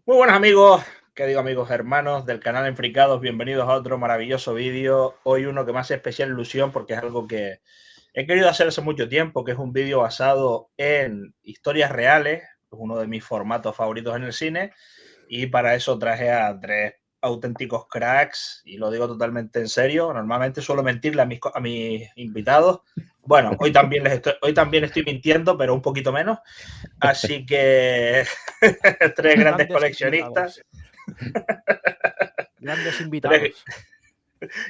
Muy buenos amigos, ¿qué digo amigos hermanos del canal Enfricados? Bienvenidos a otro maravilloso vídeo. Hoy uno que me hace especial ilusión porque es algo que he querido hacer hace mucho tiempo, que es un vídeo basado en historias reales, es uno de mis formatos favoritos en el cine, y para eso traje a tres auténticos cracks, y lo digo totalmente en serio. Normalmente suelo mentirle a mis invitados. Bueno, hoy también estoy mintiendo, pero un poquito menos. Así que tres grandes Grandes coleccionistas, invitados. Grandes tres invitados.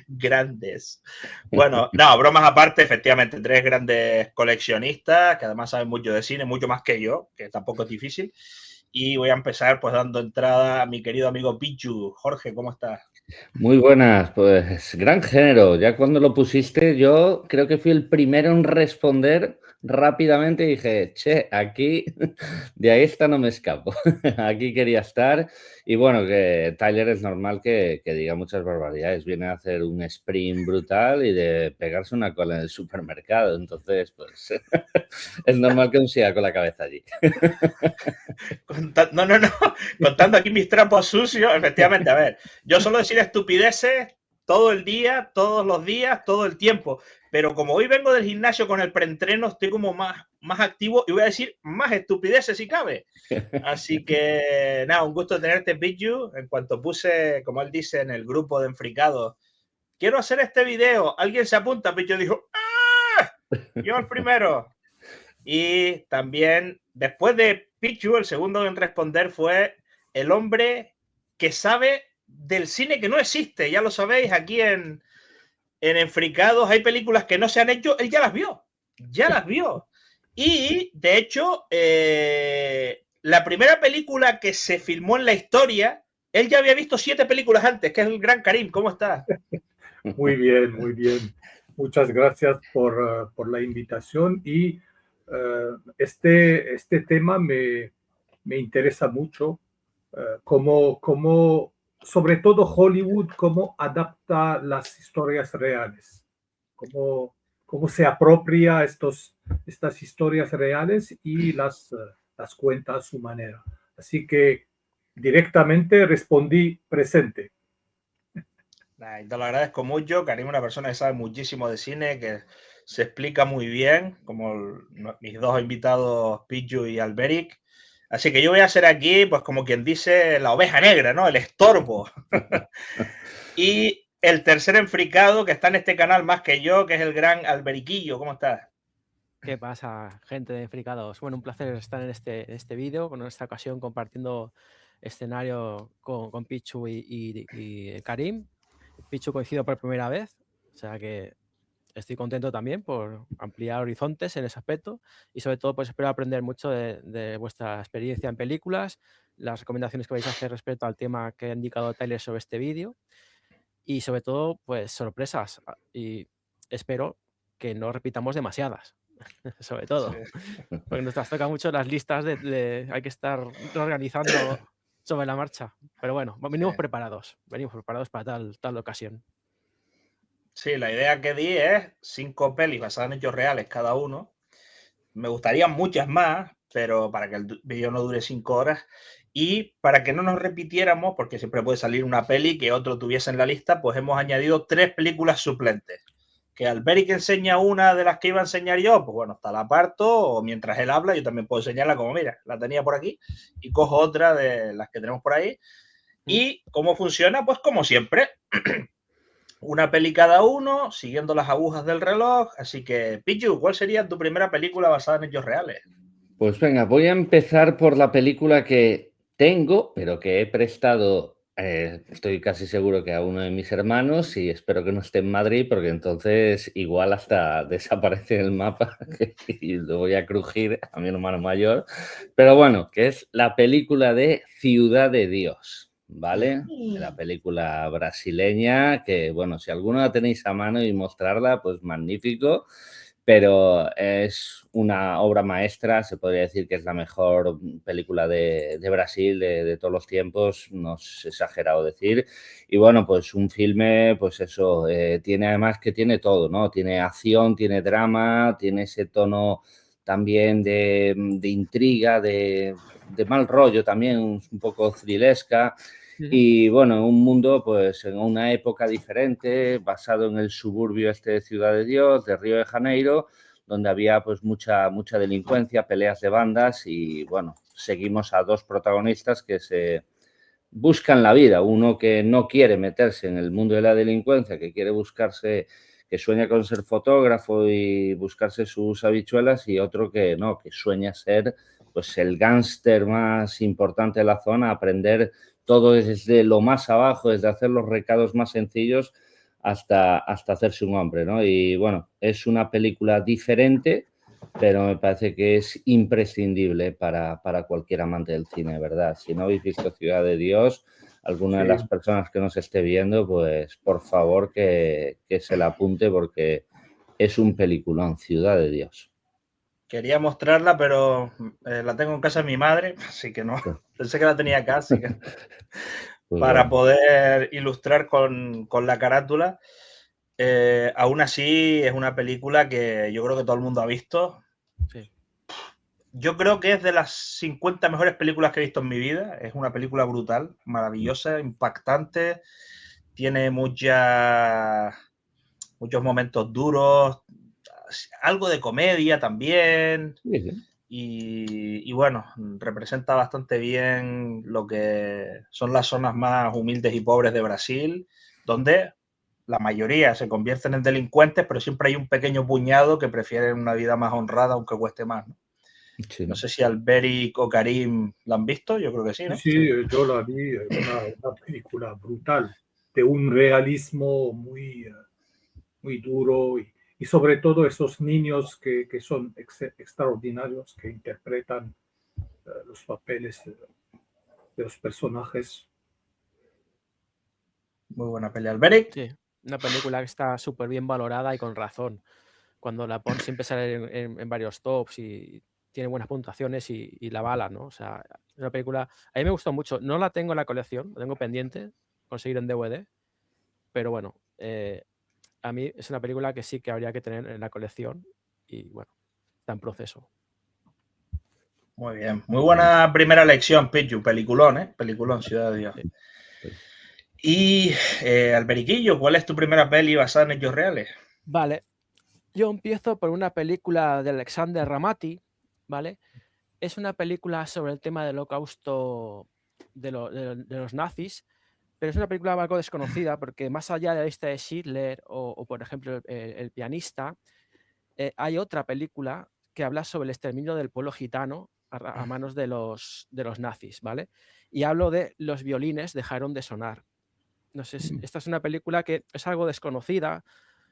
grandes. Bueno, no, bromas aparte, efectivamente, tres grandes coleccionistas que además saben mucho de cine, mucho más que yo, que tampoco es difícil. Y voy a empezar pues dando entrada a mi querido amigo Pichu. Jorge, ¿cómo estás? Muy buenas, pues gran género. Ya cuando lo pusiste, yo creo que fui el primero en responder rápidamente y dije, che, aquí, de ahí esta no me escapo. Aquí quería estar. Y bueno, que Tyler es normal que diga muchas barbaridades. Viene a hacer un sprint brutal y de pegarse una cola en el supermercado. Entonces, pues es normal que aún siga con la cabeza allí. No. Contando aquí mis trapos sucios, efectivamente, a ver, yo suelo decir estupideces todo el día, todos los días, todo el tiempo. Pero como hoy vengo del gimnasio con el preentreno, estoy como más activo y voy a decir más estupideces si cabe. Así que, nada, un gusto tenerte, Biju. En cuanto puse, como él dice, en el grupo de Enfricados, quiero hacer este video, alguien se apunta, Biju dijo, ¡ah! Yo el primero. Y también, después de Pichu, el segundo en responder fue el hombre que sabe del cine que no existe. Ya lo sabéis, aquí en Enfricados hay películas que no se han hecho, él ya las vio. Ya las vio. Y, de hecho, la primera película que se filmó en la historia, él ya había visto 7 películas antes, que es el Gran Karim. ¿Cómo está? Muy bien, muy bien. Muchas gracias por la invitación y este tema me interesa mucho, sobre todo Hollywood, cómo adapta las historias reales, cómo se apropia estas historias reales y las cuenta a su manera. Así que directamente respondí presente. Te lo agradezco mucho. Karim es una persona que sabe muchísimo de cine, que se explica muy bien, como mis dos invitados, Pichu y Alberic. Así que yo voy a ser aquí, pues como quien dice, la oveja negra, ¿no? El estorbo. Y el tercer enfricado que está en este canal más que yo, que es el gran Alberiquillo. ¿Cómo estás? ¿Qué pasa, gente de Fricados? Bueno, un placer estar en este vídeo, con esta ocasión compartiendo escenario con Pichu y Karim. Pichu coincido por primera vez, o sea que estoy contento también por ampliar horizontes en ese aspecto y sobre todo pues espero aprender mucho de vuestra experiencia en películas, las recomendaciones que vais a hacer respecto al tema que ha indicado Tyler sobre este vídeo y sobre todo pues sorpresas y espero que no repitamos demasiadas. Sobre Sí. todo, porque nos toca mucho las listas hay que estar organizando sobre la marcha. Pero bueno, venimos preparados para tal ocasión. Sí, la idea que di es 5 pelis basadas en hechos reales cada uno. Me gustarían muchas más, pero para que el vídeo no dure 5 horas y para que no nos repitiéramos, porque siempre puede salir una peli que otro tuviese en la lista, pues hemos añadido 3 películas suplentes. Que Alberic enseña una de las que iba a enseñar yo, pues bueno, hasta la parto, o mientras él habla, yo también puedo enseñarla como, mira, la tenía por aquí, y cojo otra de las que tenemos por ahí. ¿Y cómo funciona? Pues como siempre, una peli cada uno, siguiendo las agujas del reloj. Así que, Pichu, ¿cuál sería tu primera película basada en hechos reales? Pues venga, voy a empezar por la película que tengo, pero que he prestado, estoy casi seguro que a uno de mis hermanos y espero que no esté en Madrid porque entonces igual hasta desaparece en el mapa y lo voy a crujir a mi hermano mayor. Pero bueno, que es la película de Ciudad de Dios, ¿vale? La película brasileña que, bueno, si alguno la tenéis a mano y mostrarla, pues magnífico. Pero es una obra maestra, se podría decir que es la mejor película de Brasil de todos los tiempos, no es exagerado decir. Y bueno, pues un filme, pues eso, tiene además que tiene todo, ¿no? Tiene acción, tiene drama, tiene ese tono también de intriga, de mal rollo también, un poco thrillesca. Y bueno, en un mundo, pues en una época diferente, basado en el suburbio este de Ciudad de Dios, de Río de Janeiro, donde había pues mucha delincuencia, peleas de bandas y bueno, seguimos a dos protagonistas que se buscan la vida. Uno que no quiere meterse en el mundo de la delincuencia, que quiere buscarse, que sueña con ser fotógrafo y buscarse sus habichuelas, y otro que no, que sueña ser pues el gángster más importante de la zona, aprender todo desde lo más abajo, desde hacer los recados más sencillos hasta hacerse un hombre, ¿no? Y bueno, es una película diferente, pero me parece que es imprescindible para cualquier amante del cine, ¿verdad? Si no habéis visto Ciudad de Dios, alguna de las personas que nos esté viendo, pues por favor que se la apunte, porque es un peliculón, Ciudad de Dios. Quería mostrarla, pero la tengo en casa de mi madre, así que no. Pensé que la tenía acá, así que Pues para bueno. poder ilustrar con la carátula. Aún así, es una película que yo creo que todo el mundo ha visto. Sí. Yo creo que es de las 50 mejores películas que he visto en mi vida. Es una película brutal, maravillosa, impactante. Tiene muchos momentos duros, algo de comedia también. Sí. Y bueno, representa bastante bien lo que son las zonas más humildes y pobres de Brasil, donde la mayoría se convierten en delincuentes, pero siempre hay un pequeño puñado que prefieren una vida más honrada, aunque cueste más, ¿no? Sí. No sé si Alberic o Karim la han visto, yo creo que sí, ¿no? Sí, yo la vi, una película brutal, de un realismo muy duro y sobre todo esos niños que son extraordinarios, que interpretan los papeles de los personajes. Muy buena pelea, Alberic. Sí, una película que está súper bien valorada y con razón. Cuando la pones siempre sale en varios tops y tiene buenas puntuaciones y la bala, ¿no? O sea, es una película... A mí me gustó mucho. No la tengo en la colección, la tengo pendiente, conseguir en DVD, pero bueno, a mí es una película que sí que habría que tener en la colección y bueno, está en proceso. Muy bien, muy buena primera elección, Pichu, peliculón, ¿eh? Peliculón, Ciudad de Dios. Sí. Y Alberiquillo, ¿cuál es tu primera peli basada en hechos reales? Vale, yo empiezo por una película de Alexander Ramati, ¿vale? Es una película sobre el tema del holocausto de los nazis, pero es una película algo desconocida porque más allá de la lista de Schindler o por ejemplo, el pianista, hay otra película que habla sobre el exterminio del pueblo gitano a manos de los nazis, ¿vale? Y hablo de Los violines dejaron de sonar. No sé, esta es una película que es algo desconocida,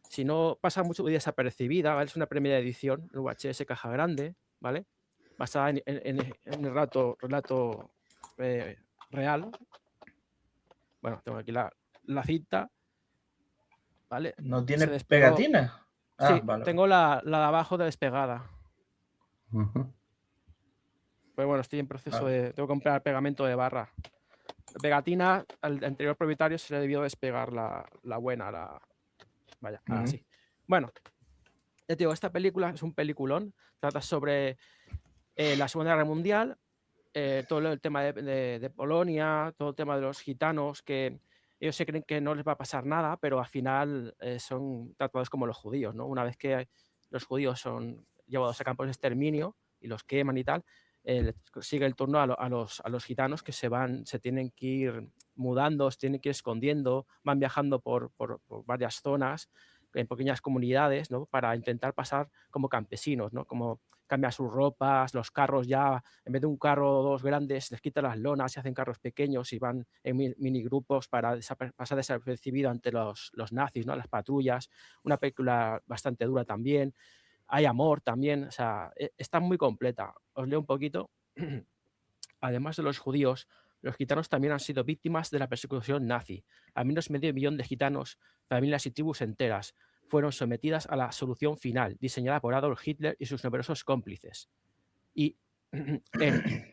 si no pasa mucho desapercibida, ¿vale? Es una primera edición, en VHS caja grande, ¿vale? Basada en el relato real. Bueno, tengo aquí la cinta, ¿vale? ¿No tiene Se despegó. pegatina? Sí, Vale. tengo la de abajo de despegada. Uh-huh. Pero bueno, estoy en proceso de... Tengo que comprar pegamento de barra. Pegatina, al anterior propietario se le debió despegar la buena, Vaya, así. Bueno, ya te digo, esta película es un peliculón. Trata sobre la Segunda Guerra Mundial, todo el tema de Polonia, todo el tema de los gitanos, que ellos se creen que no les va a pasar nada, pero al final son tratados como los judíos, ¿no? Una vez que los judíos son llevados a campos de exterminio y los queman y tal, sigue el turno a los gitanos que se tienen que ir mudando, se tienen que ir escondiendo, van viajando por varias zonas, en pequeñas comunidades, ¿no? Para intentar pasar como campesinos, ¿no? Como cambian sus ropas, los carros ya, en vez de un carro o dos grandes, les quitan las lonas y hacen carros pequeños y van en mini grupos para pasar desapercibido ante los nazis, ¿no? Las patrullas. Una película bastante dura también. Hay amor también, o sea, está muy completa. Os leo un poquito. Además de los judíos, los gitanos también han sido víctimas de la persecución nazi. Al menos medio millón de gitanos, familias y tribus enteras fueron sometidas a la solución final, diseñada por Adolf Hitler y sus numerosos cómplices. Y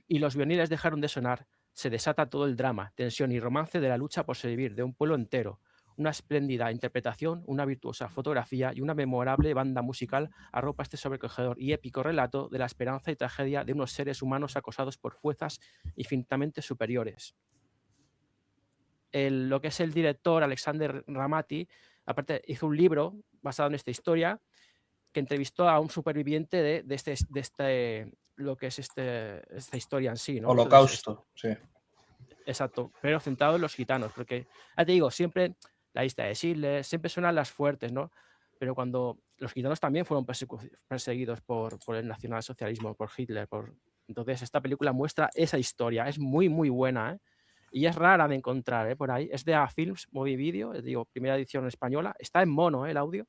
los violines dejaron de sonar, se desata todo el drama, tensión y romance de la lucha por sobrevivir de un pueblo entero. Una espléndida interpretación, una virtuosa fotografía y una memorable banda musical arropa este sobrecogedor y épico relato de la esperanza y tragedia de unos seres humanos acosados por fuerzas infinitamente superiores. Lo que es el director, Alexander Ramati, aparte hizo un libro basado en esta historia que entrevistó a un superviviente de lo que es esta historia en sí, ¿no? Holocausto, sí. Exacto, pero centrado en los gitanos, porque, ya te digo, siempre la lista de Schindler, siempre suenan las fuertes, ¿no? Pero cuando los gitanos también fueron perseguidos por el nacionalsocialismo, por Hitler, entonces esta película muestra esa historia, es muy, muy buena, ¿eh? Y es rara de encontrar, ¿eh? Por ahí, es de A-Films, Movie Video, digo, primera edición española, está en mono, el audio,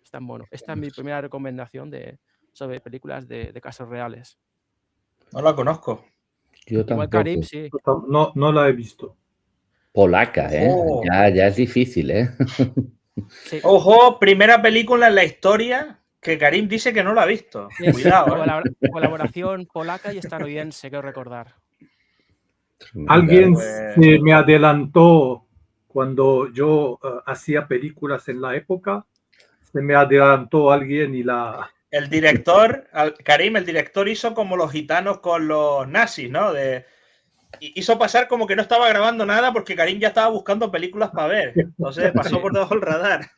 está en mono. Esta es mi primera recomendación sobre películas de casos reales. No la conozco. Yo Igual tampoco. Karim, sí. No la he visto. Polaca, ¿eh? Oh. Ya es difícil, ¿eh? Sí. Ojo, primera película en la historia que Karim dice que no la ha visto. Cuidado, ¿eh? Colaboración polaca y estadounidense, quiero recordar. Alguien Pues- se me adelantó cuando yo hacía películas en la época. Se me adelantó alguien y la... El director, Karim, el director hizo como los gitanos con los nazis, ¿no? Hizo pasar como que no estaba grabando nada porque Karim ya estaba buscando películas para ver. Entonces pasó por debajo del radar.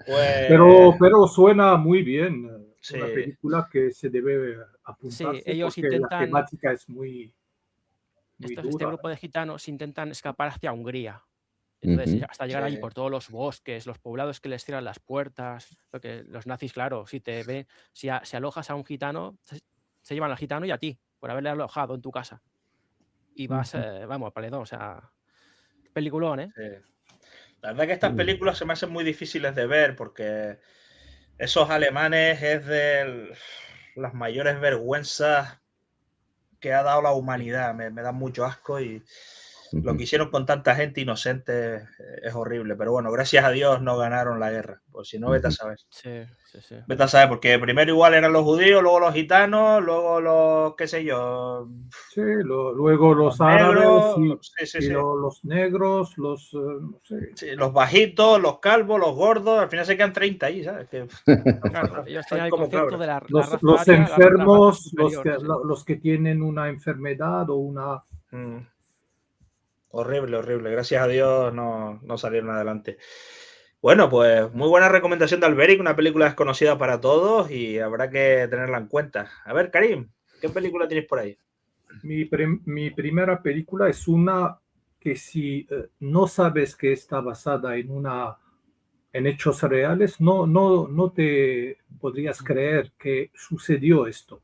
Pues, pero suena muy bien. Sí. Una película que se debe apuntarse, Sí, ellos porque intentan- la temática es muy Este dura. grupo de gitanos intentan escapar hacia Hungría. Entonces, Ujú. hasta llegar Sí. allí por todos los bosques, los poblados que les cierran las puertas, porque los nazis, claro, si te ven, si alojas a un gitano, se llevan al gitano y a ti, por haberle alojado en tu casa. Y vas, vamos, paredón, o sea, peliculón, ¿eh? Sí. La verdad que estas películas se me hacen muy difíciles de ver porque esos alemanes es de las mayores vergüenzas que ha dado la humanidad. Me da mucho asco y lo que hicieron con tanta gente inocente es horrible. Pero bueno, gracias a Dios no ganaron la guerra. Pues si no, vete a saber. Sí, sí, sí. Vete a saber, porque primero igual eran los judíos, luego los gitanos, luego los, qué sé yo, Sí, luego los árabes negros, sí, y los negros, los, no sé. sí, los bajitos, los calvos, los gordos, al final se quedan 30 ahí, ¿sabes? Que, Claro, ellos son tenían el como concepto cabras. de la Los raza aria, la enfermos, raza superior, sí. los que tienen una enfermedad o una... Horrible, horrible. Gracias a Dios no salieron adelante. Bueno, pues muy buena recomendación de Alberic, una película desconocida para todos y habrá que tenerla en cuenta. A ver, Karim, ¿qué película tienes por ahí? Mi primera película es una que si no sabes que está basada en hechos reales, no te podrías creer que sucedió esto.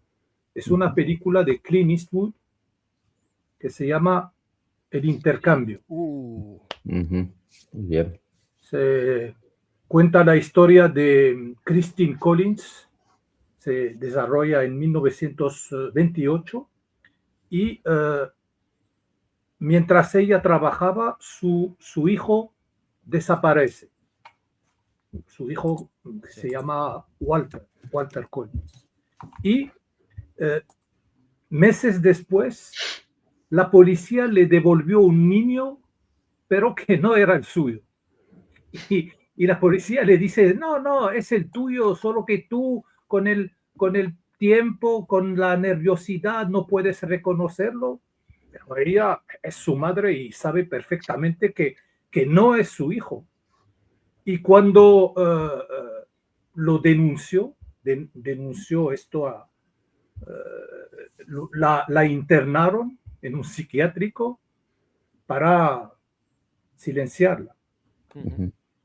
Es una película de Clint Eastwood que se llama El Intercambio. Muy bien. Se cuenta la historia de Christine Collins, se desarrolla en 1928 y mientras ella trabajaba, su hijo desaparece. Su hijo se llama Walter Collins. Y meses después, la policía le devolvió un niño, pero que no era el suyo. Y la policía le dice, no, es el tuyo, solo que tú con el tiempo, con la nerviosidad, no puedes reconocerlo. Pero ella es su madre y sabe perfectamente que no es su hijo. Y cuando lo denunció esto, la internaron en un psiquiátrico para silenciarla.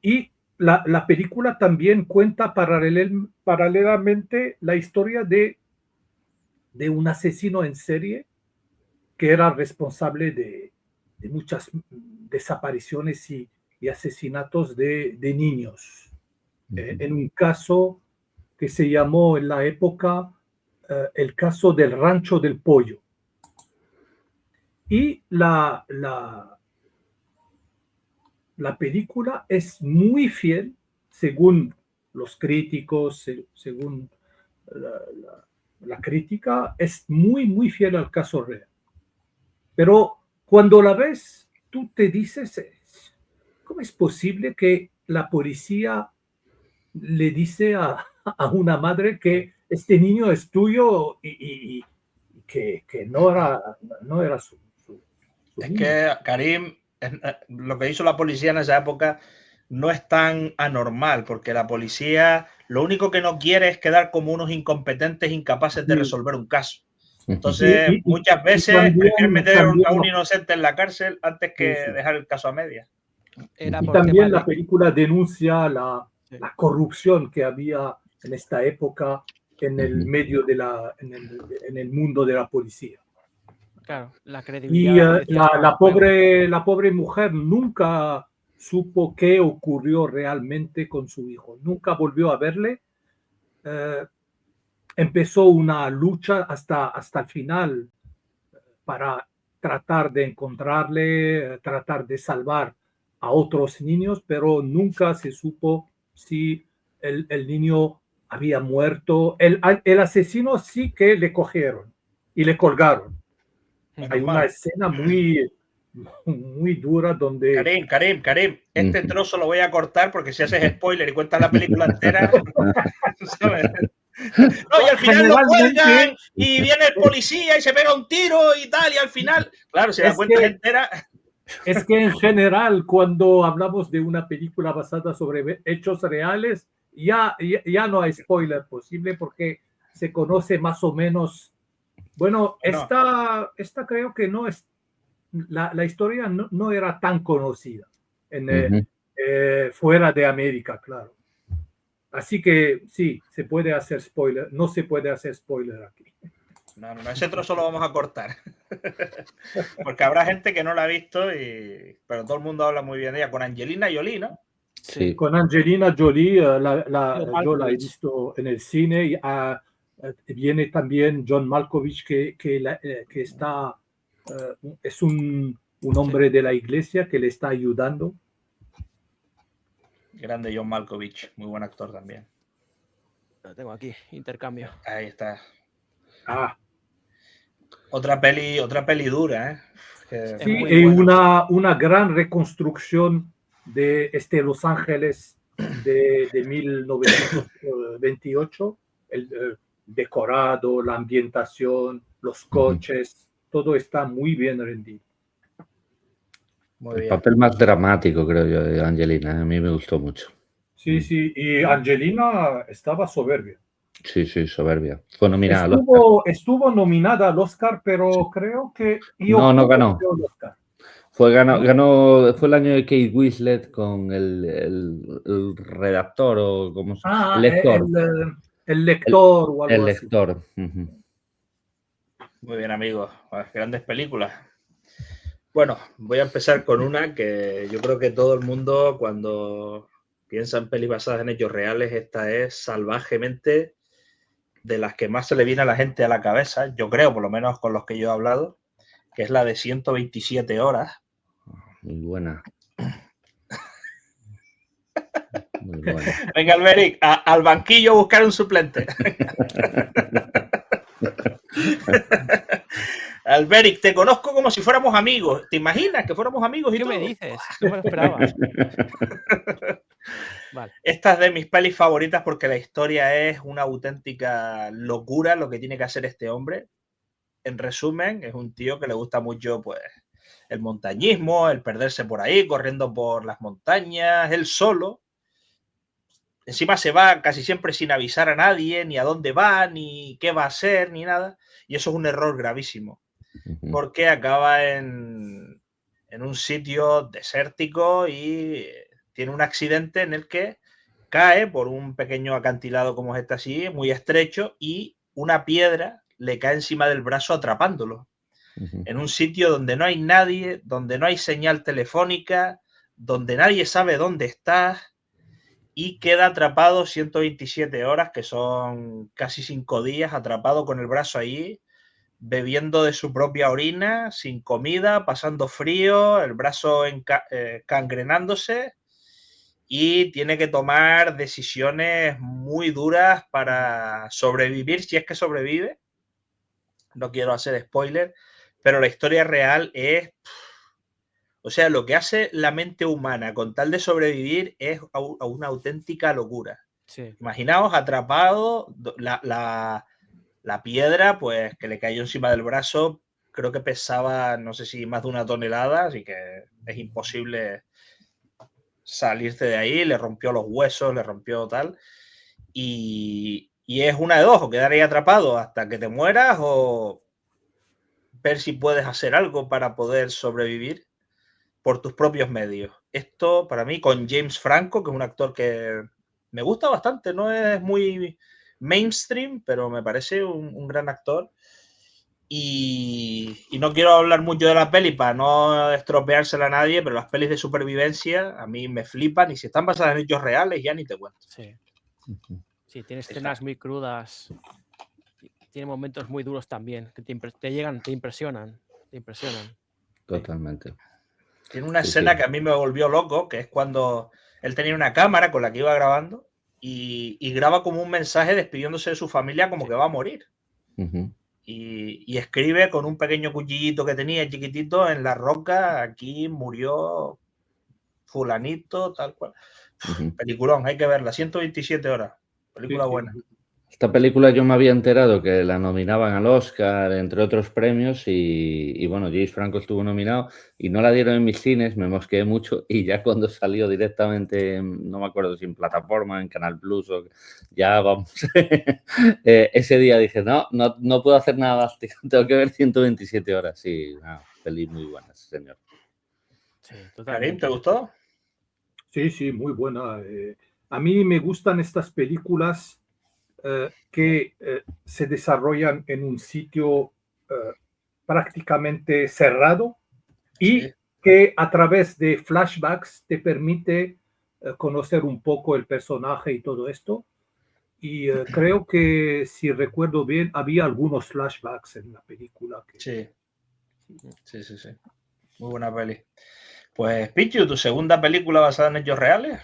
Y la película también cuenta paralelamente la historia de un asesino en serie que era responsable de muchas desapariciones y asesinatos de niños. En un caso que se llamó en la época el caso del Rancho del Pollo. Y la película es muy fiel, según los críticos, según la crítica, es muy, muy fiel al caso real. Pero cuando la ves, tú te dices, ¿cómo es posible que la policía le dice a una madre que este niño es tuyo y que no era su Es niño? que, Karim, lo que hizo la policía en esa época no es tan anormal, porque la policía lo único que no quiere es quedar como unos incompetentes incapaces de Sí. resolver un caso. Ujú. Entonces, muchas veces prefieren meter a un inocente en la cárcel antes que Sí, sí. dejar el caso a medias. Era Y por tema también la de... película denuncia Sí. la corrupción que había en esta época en el Ujú. medio en el mundo de la policía. Claro, la credibilidad Y de la policía estaba en juego. la pobre mujer nunca supo qué ocurrió realmente con su hijo. Nunca volvió a verle. Empezó una lucha hasta el final para tratar de encontrarle, tratar de salvar a otros niños, pero nunca se supo si el niño había muerto. El asesino sí que le cogieron y le colgaron. Menos Hay una mal. escena muy dura donde... Karim, este Ujú. trozo lo voy a cortar porque si haces spoiler y cuentas la película entera, ¿sabes? No, y al final lo cuelgan Generalmente y viene el policía y se pega un tiro y tal, y al final, claro, si la es cuentas que, entera, es que en general cuando hablamos de una película basada sobre hechos reales, ya no hay spoiler posible porque se conoce más o menos. Bueno, no. esta creo que no es, la historia no era tan conocida Ujú. fuera de América, claro. Así que sí, se puede hacer spoiler, no se puede hacer spoiler aquí. No, ese trozo lo vamos a cortar. Porque habrá gente que no la ha visto, pero todo el mundo habla muy bien de ella. Con Angelina Jolie, ¿no? Sí. Con Angelina Jolie, John yo la he Malkovich. visto en el cine. Y, viene también John Malkovich, que está, es un hombre de la iglesia que le está ayudando. Grande John Malkovich, muy buen actor también. Lo tengo aquí, intercambio. Ahí está. Ah, Otra peli dura, ¿eh? Es sí, muy y buena. una gran reconstrucción de Los Ángeles de 1928, el decorado, la ambientación, los coches, todo está muy bien rendido. Muy El bien. papel más dramático, creo yo, de Angelina. A mí me gustó mucho. Sí, sí, y Angelina estaba soberbia. Sí, sí, soberbia. Fue nominada al Oscar. Estuvo nominada al Oscar, pero creo que... Y No ganó. el Oscar. Fue el ¿No? año de Kate Winslet con el redactor o como el lector. El lector o algo El así. lector. Ujú. Muy bien, amigos. Grandes películas. Bueno, voy a empezar con una que yo creo que todo el mundo, cuando piensa en pelis basadas en hechos reales, esta es salvajemente de las que más se le viene a la gente a la cabeza, yo creo, por lo menos con los que yo he hablado, que es la de 127 horas. Muy buena. Muy buena. Venga, Alberic, al banquillo a buscar un suplente. Alberic, te conozco como si fuéramos amigos. ¿Te imaginas que fuéramos amigos y ¿Qué todo? me dices? No me lo esperaba. Vale. Esta es de mis pelis favoritas porque la historia es una auténtica locura lo que tiene que hacer este hombre. En resumen, es un tío que le gusta mucho pues, el montañismo, el perderse por ahí, corriendo por las montañas, él solo. Encima se va casi siempre sin avisar a nadie, ni a dónde va, ni qué va a hacer, ni nada. Y eso es un error gravísimo. Porque acaba en un sitio desértico y tiene un accidente en el que cae por un pequeño acantilado como este así, muy estrecho, y una piedra le cae encima del brazo atrapándolo. En un sitio donde no hay nadie, donde no hay señal telefónica, donde nadie sabe dónde estás, y queda atrapado 127 horas, que son casi 5 días, atrapado con el brazo ahí, bebiendo de su propia orina, sin comida, pasando frío, el brazo cangrenándose, y tiene que tomar decisiones muy duras para sobrevivir, si es que sobrevive. No quiero hacer spoiler, pero la historia real es... O sea, lo que hace la mente humana con tal de sobrevivir es una auténtica locura. Sí. Imaginaos atrapado, la piedra, pues que le cayó encima del brazo, creo que pesaba, no sé si más de 1 tonelada, así que es imposible salirse de ahí, le rompió los huesos, le rompió tal. Y es una de dos, o quedar ahí atrapado hasta que te mueras o ver si puedes hacer algo para poder sobrevivir por tus propios medios. Esto para mí con James Franco, que es un actor que me gusta bastante, no es muy mainstream, pero me parece un gran actor. Y no quiero hablar mucho de la peli para no estropeársela a nadie, pero las pelis de supervivencia a mí me flipan y si están basadas en hechos reales ya ni te cuento. Sí. Sí, tiene escenas muy crudas. Tiene momentos muy duros también, que te llegan, te impresionan. Totalmente. Tiene una escena que a mí me volvió loco, que es cuando él tenía una cámara con la que iba grabando y graba como un mensaje despidiéndose de su familia como que va a morir. Y escribe con un pequeño cuchillito que tenía chiquitito en la roca, aquí murió fulanito, tal cual. Peliculón, hay que verla, 127 horas, película buena. Esta película yo me había enterado que la nominaban al Oscar, entre otros premios, y bueno, James Franco estuvo nominado y no la dieron en mis cines, me mosqueé mucho y ya cuando salió directamente, no me acuerdo si en plataforma, en Canal Plus, o ya vamos, ese día dije, no puedo hacer nada más, tengo que ver 127 horas, sí, una peli muy buena, señor. Sí, Karim, ¿te gustó? Sí, muy buena. A mí me gustan estas películas que se desarrollan en un sitio prácticamente cerrado y que a través de flashbacks te permite conocer un poco el personaje y todo esto. Y creo que, si recuerdo bien, había algunos flashbacks en la película. Sí. Muy buena peli. Pues, Pichu, ¿tu segunda película basada en hechos reales?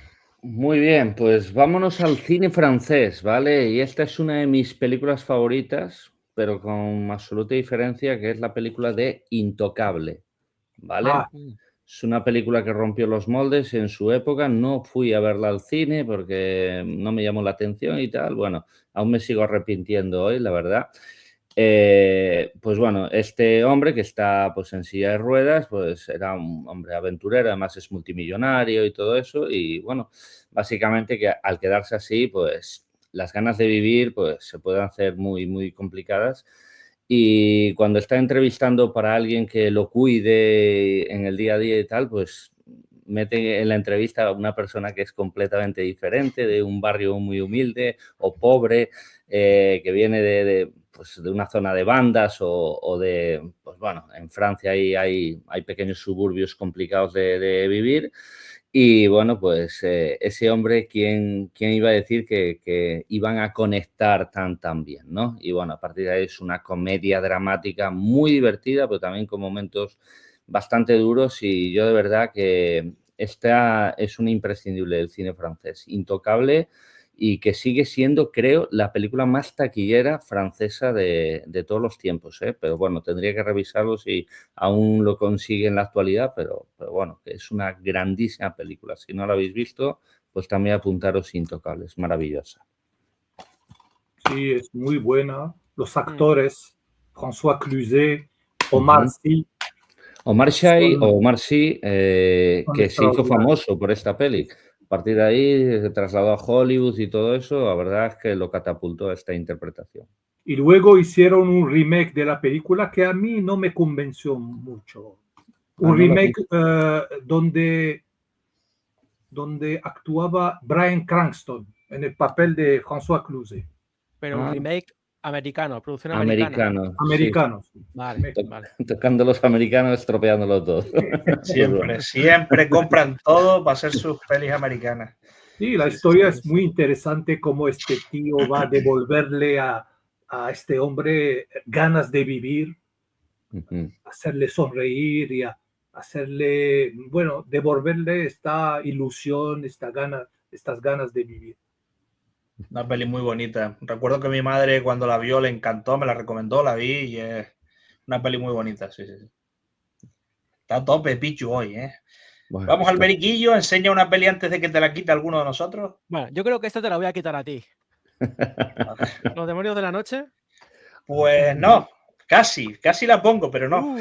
Muy bien, pues vámonos al cine francés, ¿vale? Y esta es una de mis películas favoritas, pero con absoluta diferencia, que es la película de Intocable, ¿vale? Es una película que rompió los moldes en su época, no fui a verla al cine porque no me llamó la atención y tal, bueno, aún me sigo arrepintiendo hoy, la verdad. Pues bueno, este hombre que está pues en silla de ruedas, pues era un hombre aventurero, además es multimillonario y todo eso, y bueno, básicamente que al quedarse así, pues las ganas de vivir pues se pueden hacer muy, muy complicadas. Y cuando está entrevistando para alguien que lo cuide en el día a día y tal, pues mete en la entrevista a una persona que es completamente diferente, de un barrio muy humilde o pobre, que viene de una zona de bandas o de, pues bueno, en Francia hay pequeños suburbios complicados de vivir. Y bueno, pues ese hombre, ¿quién iba a decir que iban a conectar tan bien, ¿no? Y bueno, a partir de ahí es una comedia dramática muy divertida, pero también con momentos bastante duros y yo de verdad que esta es una imprescindible del cine francés, Intocable, y que sigue siendo, creo, la película más taquillera francesa de todos los tiempos, ¿eh? Pero bueno, tendría que revisarlo si aún lo consigue en la actualidad, pero bueno, que es una grandísima película. Si no la habéis visto, pues también apuntaros Intocable, es maravillosa. Sí, es muy buena. Los actores, François Cluzet, Omar Sy. Omar Sy, que se hizo famoso por esta peli. A partir de ahí se trasladó a Hollywood y todo eso, la verdad es que lo catapultó a esta interpretación. Y luego hicieron un remake de la película que a mí no me convenció mucho. Un remake donde actuaba Bryan Cranston en el papel de François Cluzet. Pero un remake americano, producción americana. Americano. Sí. Vale. Tocando los americanos, estropeándolo todo. Siempre compran todo para hacer sus pelis americanas. Sí, la historia es muy interesante, cómo este tío va a devolverle a este hombre ganas de vivir, hacerle sonreír y hacerle, bueno, devolverle esta ilusión, estas ganas de vivir. Una peli muy bonita. Recuerdo que mi madre cuando la vio le encantó, me la recomendó, la vi y es una peli muy bonita, sí. Está a tope Pichu hoy, ¿eh? Bueno, Vamos al esto- veriquillo, enseña una peli antes de que te la quite alguno de nosotros. Bueno, yo creo que esta te la voy a quitar a ti. ¿Los demonios de la noche? Pues no, casi la pongo, pero no.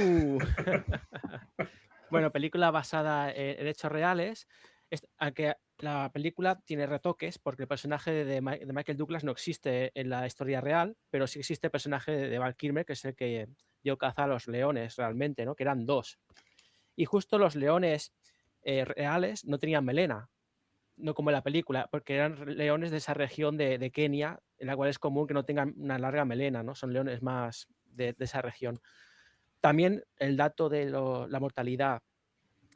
Bueno, película basada en hechos reales, aunque la película tiene retoques porque el personaje de Michael Douglas no existe en la historia real, pero sí existe el personaje de Val Kilmer, que es el que dio caza a los leones realmente, ¿no? Que eran 2. Y justo los leones reales no tenían melena, no como en la película, porque eran leones de esa región de Kenia, en la cual es común que no tengan una larga melena, ¿no? Son leones más de esa región. También el dato de la mortalidad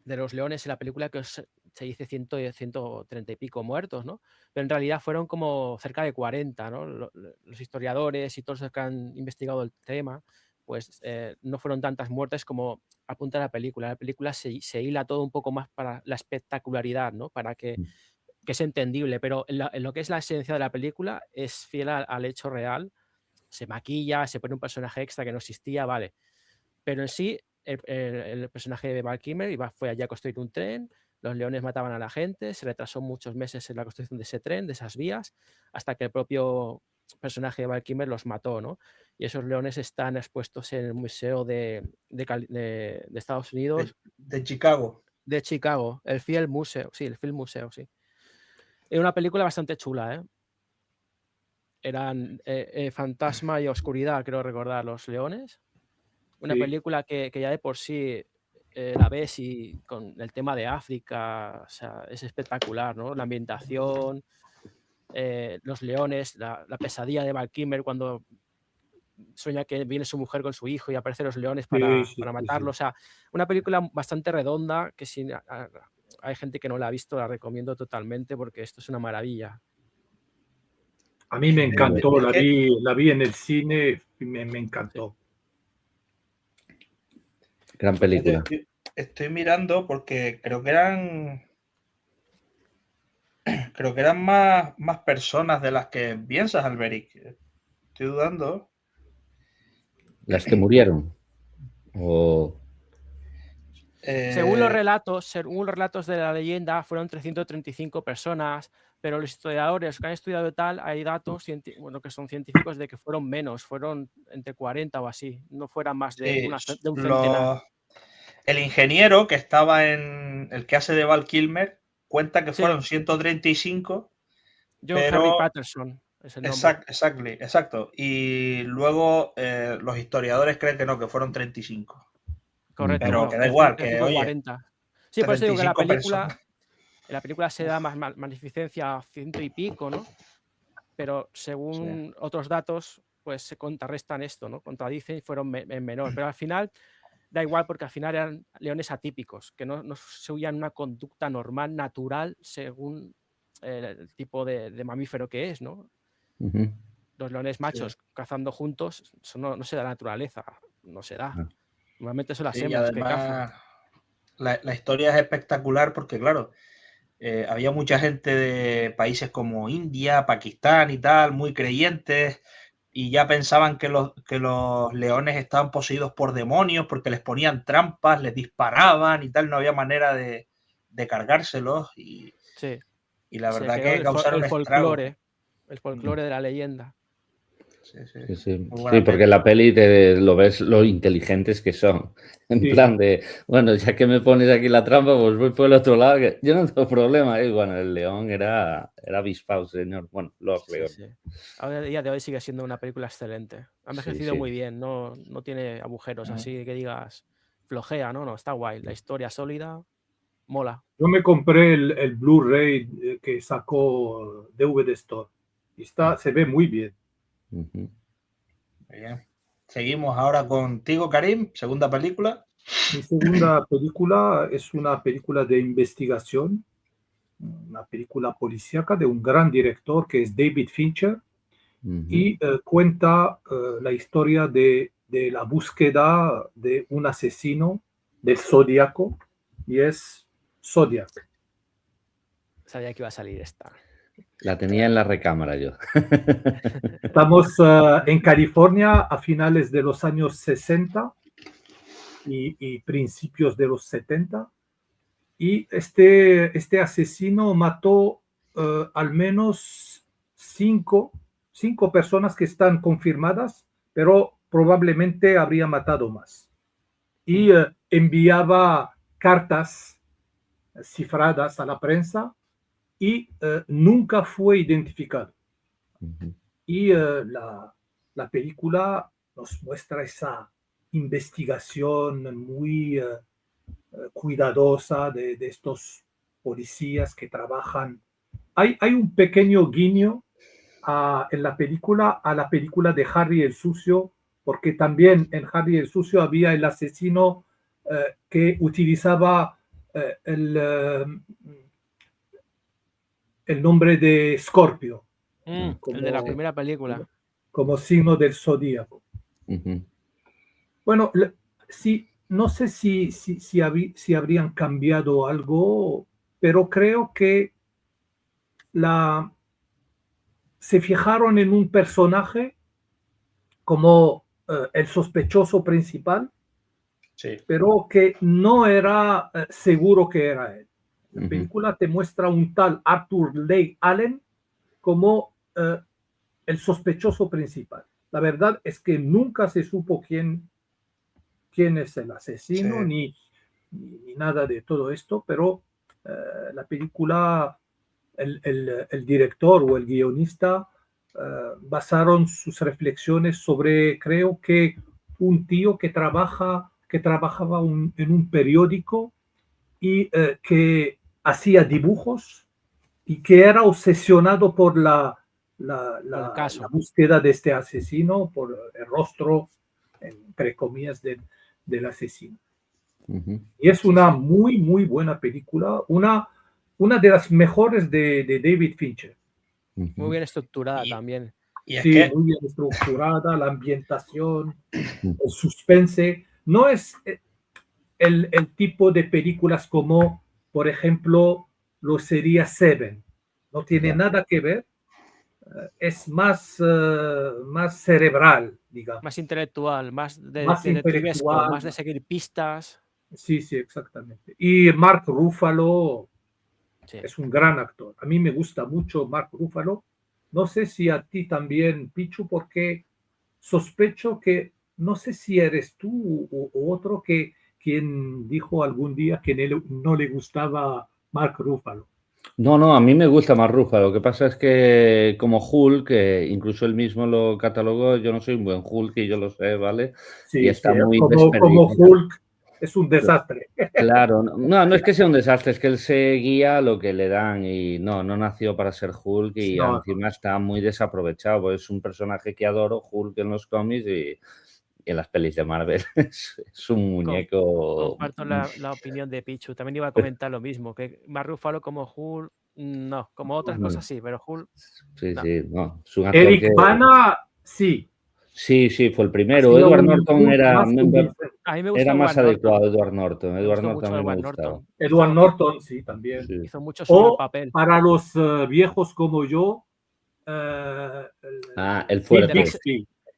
de los leones en la película, que se dice 130 y pico muertos, ¿no? Pero en realidad fueron como cerca de 40, ¿no? Los historiadores y todos los que han investigado el tema, pues no fueron tantas muertes como apunta la película. La película se hila todo un poco más para la espectacularidad, ¿no? Para que es entendible, pero en lo que es la esencia de la película es fiel al hecho real. Se maquilla, se pone un personaje extra que no existía, vale. Pero en sí, el personaje de Val Kilmer fue allá a construir un tren, los leones mataban a la gente, se retrasó muchos meses en la construcción de ese tren, de esas vías, hasta que el propio personaje de Val Kilmer los mató, ¿no? Y esos leones están expuestos en el Museo de Estados Unidos. De Chicago. De Chicago, el Field Museo, sí, el Field Museo, sí. Es una película bastante chula, ¿eh? Eran fantasma y oscuridad, creo recordar, los leones. Una Sí. película que ya de por sí la ves y con el tema de África, o sea, es espectacular, ¿no? La ambientación, los leones, la pesadilla de Val Kilmer cuando sueña que viene su mujer con su hijo y aparecen los leones para matarlo. O sea, una película bastante redonda que si hay gente que no la ha visto, la recomiendo totalmente porque esto es una maravilla. A mí me encantó, la vi en el cine y me encantó. Gran película. Estoy mirando porque creo que eran más personas de las que piensas, Alberic. Estoy dudando. Las que murieron. O... Según los relatos de la leyenda, fueron 335 personas, pero los historiadores que han estudiado tal, hay datos que son científicos de que fueron menos, fueron entre 40 o así, no fueran más de un centenar. El ingeniero que estaba en el que hace de Val Kilmer cuenta que fueron 135. John Henry Patterson es el nombre. Exacto. Y luego los historiadores creen que no, que fueron 35. Correcto. Pero bueno, que da igual, que 40. Sí, por eso digo que en la película se da Uf. más magnificencia 100 y pico, ¿no? Pero según otros datos, pues se contrarrestan esto, ¿no? Contradicen y fueron en menor. Pero al final da igual porque al final eran leones atípicos, que no seguían una conducta normal, natural, según el tipo de mamífero que es, ¿no? Los leones machos cazando juntos, eso no se da la naturaleza, no se da. Normalmente son las hembras que cazan. La historia es espectacular porque, claro, había mucha gente de países como India, Pakistán y tal, muy creyentes, y ya pensaban que los leones estaban poseídos por demonios porque les ponían trampas, les disparaban y tal, no había manera de cargárselos. Y la verdad que causaron estragos. El folclore de la leyenda. Sí, porque en la peli lo ves lo inteligentes que son. En plan de, bueno, ya que me pones aquí la trampa, pues voy por el otro lado. Que yo no tengo problema. Bueno, el león era avispado, señor. Bueno, los leones. A día de hoy sigue siendo una película excelente. Ha envejecido muy bien, no tiene agujeros así que digas flojea, no, está guay. La historia sólida, mola. Yo me compré el Blu-ray que sacó DVD Store y se ve muy bien. Bien. Seguimos ahora contigo, Karim, segunda película. Mi segunda película es una película de investigación, una película policíaca de un gran director que es David Fincher y cuenta la historia de la búsqueda de un asesino del Zodíaco y es Zodiac. Sabía que iba a salir esta. La tenía en la recámara yo. Estamos en California a finales de los años 60 y principios de los 70. Y este asesino mató al menos cinco personas que están confirmadas, pero probablemente habría matado más. Y enviaba cartas cifradas a la prensa y nunca fue identificado. Y la película nos muestra esa investigación muy cuidadosa de estos policías que trabajan. Hay un pequeño guiño en la película a la película de Harry el Sucio, porque también en Harry el Sucio había el asesino que utilizaba el nombre de Scorpio. El de la primera película. Como signo del zodíaco. Bueno, sí, no sé si habrían cambiado algo, pero creo que se fijaron en un personaje como el sospechoso principal, sí, pero que no era seguro que era él. La película te muestra un tal Arthur Leigh Allen como el sospechoso principal. La verdad es que nunca se supo quién es el asesino, sí, ni nada de todo esto, pero la película, el director o el guionista basaron sus reflexiones sobre, creo que un tío que trabajaba en un periódico y que hacía dibujos y que era obsesionado por la búsqueda de este asesino, por el rostro, entre comillas, del asesino. Y es una muy, muy buena película, una de las mejores de David Fincher. Muy bien estructurada también. Sí, muy bien estructurada, la ambientación, el suspense. No es el tipo de películas como, por ejemplo, lo sería Seven. No tiene nada que ver. Es más cerebral, digamos. Más intelectual, más de intelectual, más de seguir pistas. Sí, exactamente. Y Mark Ruffalo es un gran actor. A mí me gusta mucho Mark Ruffalo. No sé si a ti también, Pichu, porque sospecho que, no sé si eres tú o otro quien dijo algún día que no le gustaba Mark Ruffalo. No, a mí me gusta más Ruffalo. Lo que pasa es que como Hulk, incluso él mismo lo catalogó, yo no soy un buen Hulk y yo lo sé, ¿vale? Sí, y está muy como Hulk es un desastre. Claro, no es que sea un desastre, es que él se guía a lo que le dan y no nació para ser Hulk y encima está muy desaprovechado, pues es un personaje que adoro, Hulk en los cómics y en las pelis de Marvel es un muñeco... Comparto la opinión de Pichu, también iba a comentar lo mismo, que Mark Ruffalo como Hulk, no, como otras cosas sí, pero Hulk... Sí, no. No, es un actor Eric Bana, sí. Sí, fue el primero. Edward Norton era más adecuado. Edward Norton. Edward Norton a mí me gustaba. Edward Norton, sí, también. Sí. Hizo mucho sobre el papel. Para los viejos como yo, el fuerte.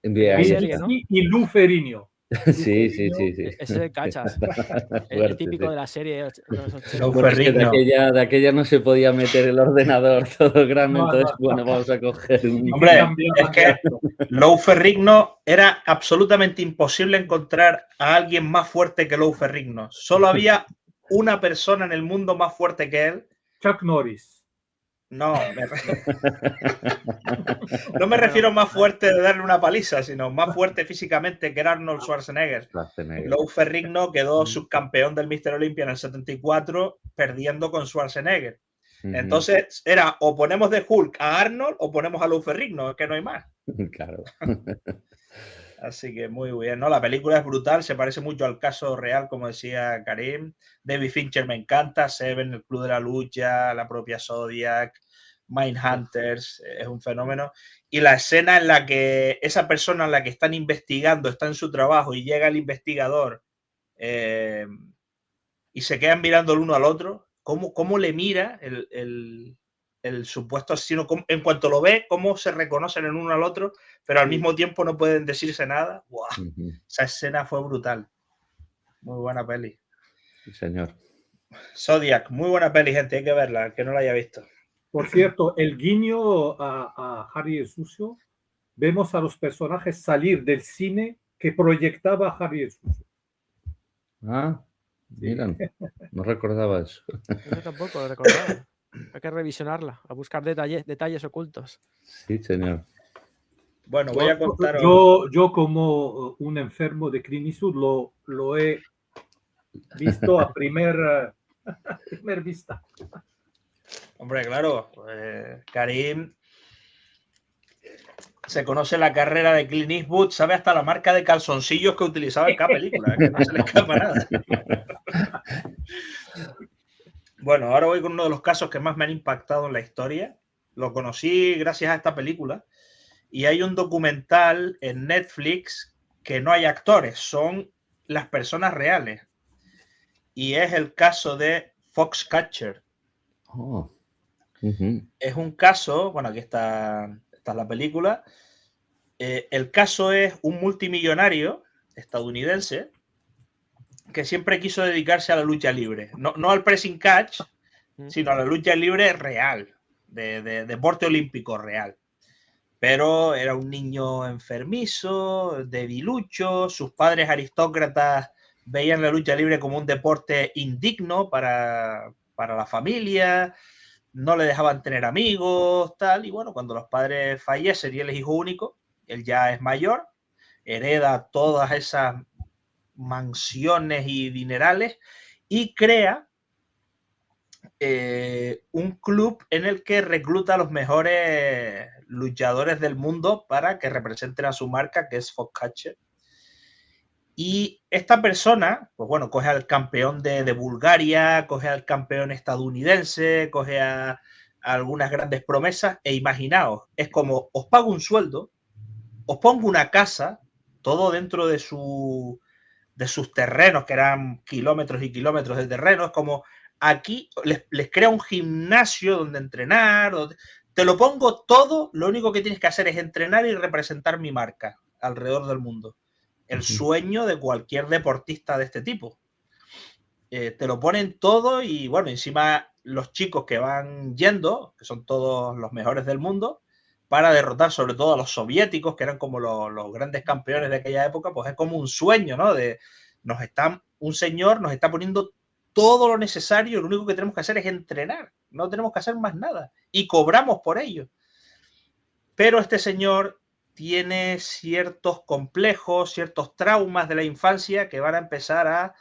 Serie, ¿no? Y Lou Ferrigno. Sí. Ese de cachas. el típico de la serie. De aquella no se podía meter el ordenador todo grande, entonces vamos a coger un... Hombre, es que Lou Ferrigno era absolutamente imposible encontrar a alguien más fuerte que Lou Ferrigno. Solo había una persona en el mundo más fuerte que él. Chuck Norris. No me refiero más fuerte de darle una paliza, sino más fuerte físicamente que era Arnold Schwarzenegger. Lou Ferrigno quedó subcampeón del Mr. Olympia en el 74 perdiendo con Schwarzenegger. Entonces era o ponemos de Hulk a Arnold o ponemos a Lou Ferrigno, es que no hay más. Claro. Así que muy bien, ¿no? La película es brutal, se parece mucho al caso real, como decía Karim. David Fincher me encanta, Seven, El Club de la Lucha, la propia Zodiac, Mindhunters, es un fenómeno. Y la escena en la que esa persona en la que están investigando está en su trabajo y llega el investigador y se quedan mirando el uno al otro, cómo le mira el supuesto asesino, en cuanto lo ve, cómo se reconocen el uno al otro, pero al mismo tiempo no pueden decirse nada. ¡Wow! Esa escena fue brutal. Muy buena peli. Sí, señor. Zodiac, muy buena peli, gente, hay que verla, el que no la haya visto. Por cierto, el guiño a Harry el Sucio, vemos a los personajes salir del cine que proyectaba Harry el Sucio. Ah, miran, no recordaba eso. Yo tampoco lo recordaba. Hay que revisionarla, a buscar detalles ocultos. Sí, señor. Bueno, voy a contaros. Yo como un enfermo de Clint Eastwood lo he visto a primer vista. Hombre, claro, Karim se conoce la carrera de Clint Eastwood, sabe hasta la marca de calzoncillos que utilizaba en cada película, que no se le escapa nada. Bueno, ahora voy con uno de los casos que más me han impactado en la historia. Lo conocí gracias a esta película y hay un documental en Netflix que no hay actores, son las personas reales. Y es el caso de Foxcatcher. Oh. Es un caso, bueno, aquí está la película. El caso es un multimillonario estadounidense que siempre quiso dedicarse a la lucha libre. No al pressing catch, sino a la lucha libre real, de deporte olímpico real. Pero era un niño enfermizo, debilucho, sus padres aristócratas veían la lucha libre como un deporte indigno para la familia, no le dejaban tener amigos, tal, y bueno, cuando los padres fallecen y él es hijo único, él ya es mayor, hereda todas esas mansiones y dinerales y crea un club en el que recluta a los mejores luchadores del mundo para que representen a su marca, que es Foxcatcher. Y esta persona, pues bueno, coge al campeón de Bulgaria, coge al campeón estadounidense, coge a algunas grandes promesas e imaginaos, es como os pago un sueldo, os pongo una casa, todo dentro de sus terrenos, que eran kilómetros y kilómetros de terreno, es como aquí les crea un gimnasio donde entrenar, te lo pongo todo, lo único que tienes que hacer es entrenar y representar mi marca alrededor del mundo. El sueño de cualquier deportista de este tipo. Te lo ponen todo y bueno, encima los chicos que van yendo, que son todos los mejores del mundo, para derrotar sobre todo a los soviéticos, que eran como los grandes campeones de aquella época, pues es como un sueño, ¿no? Un señor nos está poniendo todo lo necesario, lo único que tenemos que hacer es entrenar, no tenemos que hacer más nada y cobramos por ello. Pero este señor tiene ciertos complejos, ciertos traumas de la infancia que van a empezar a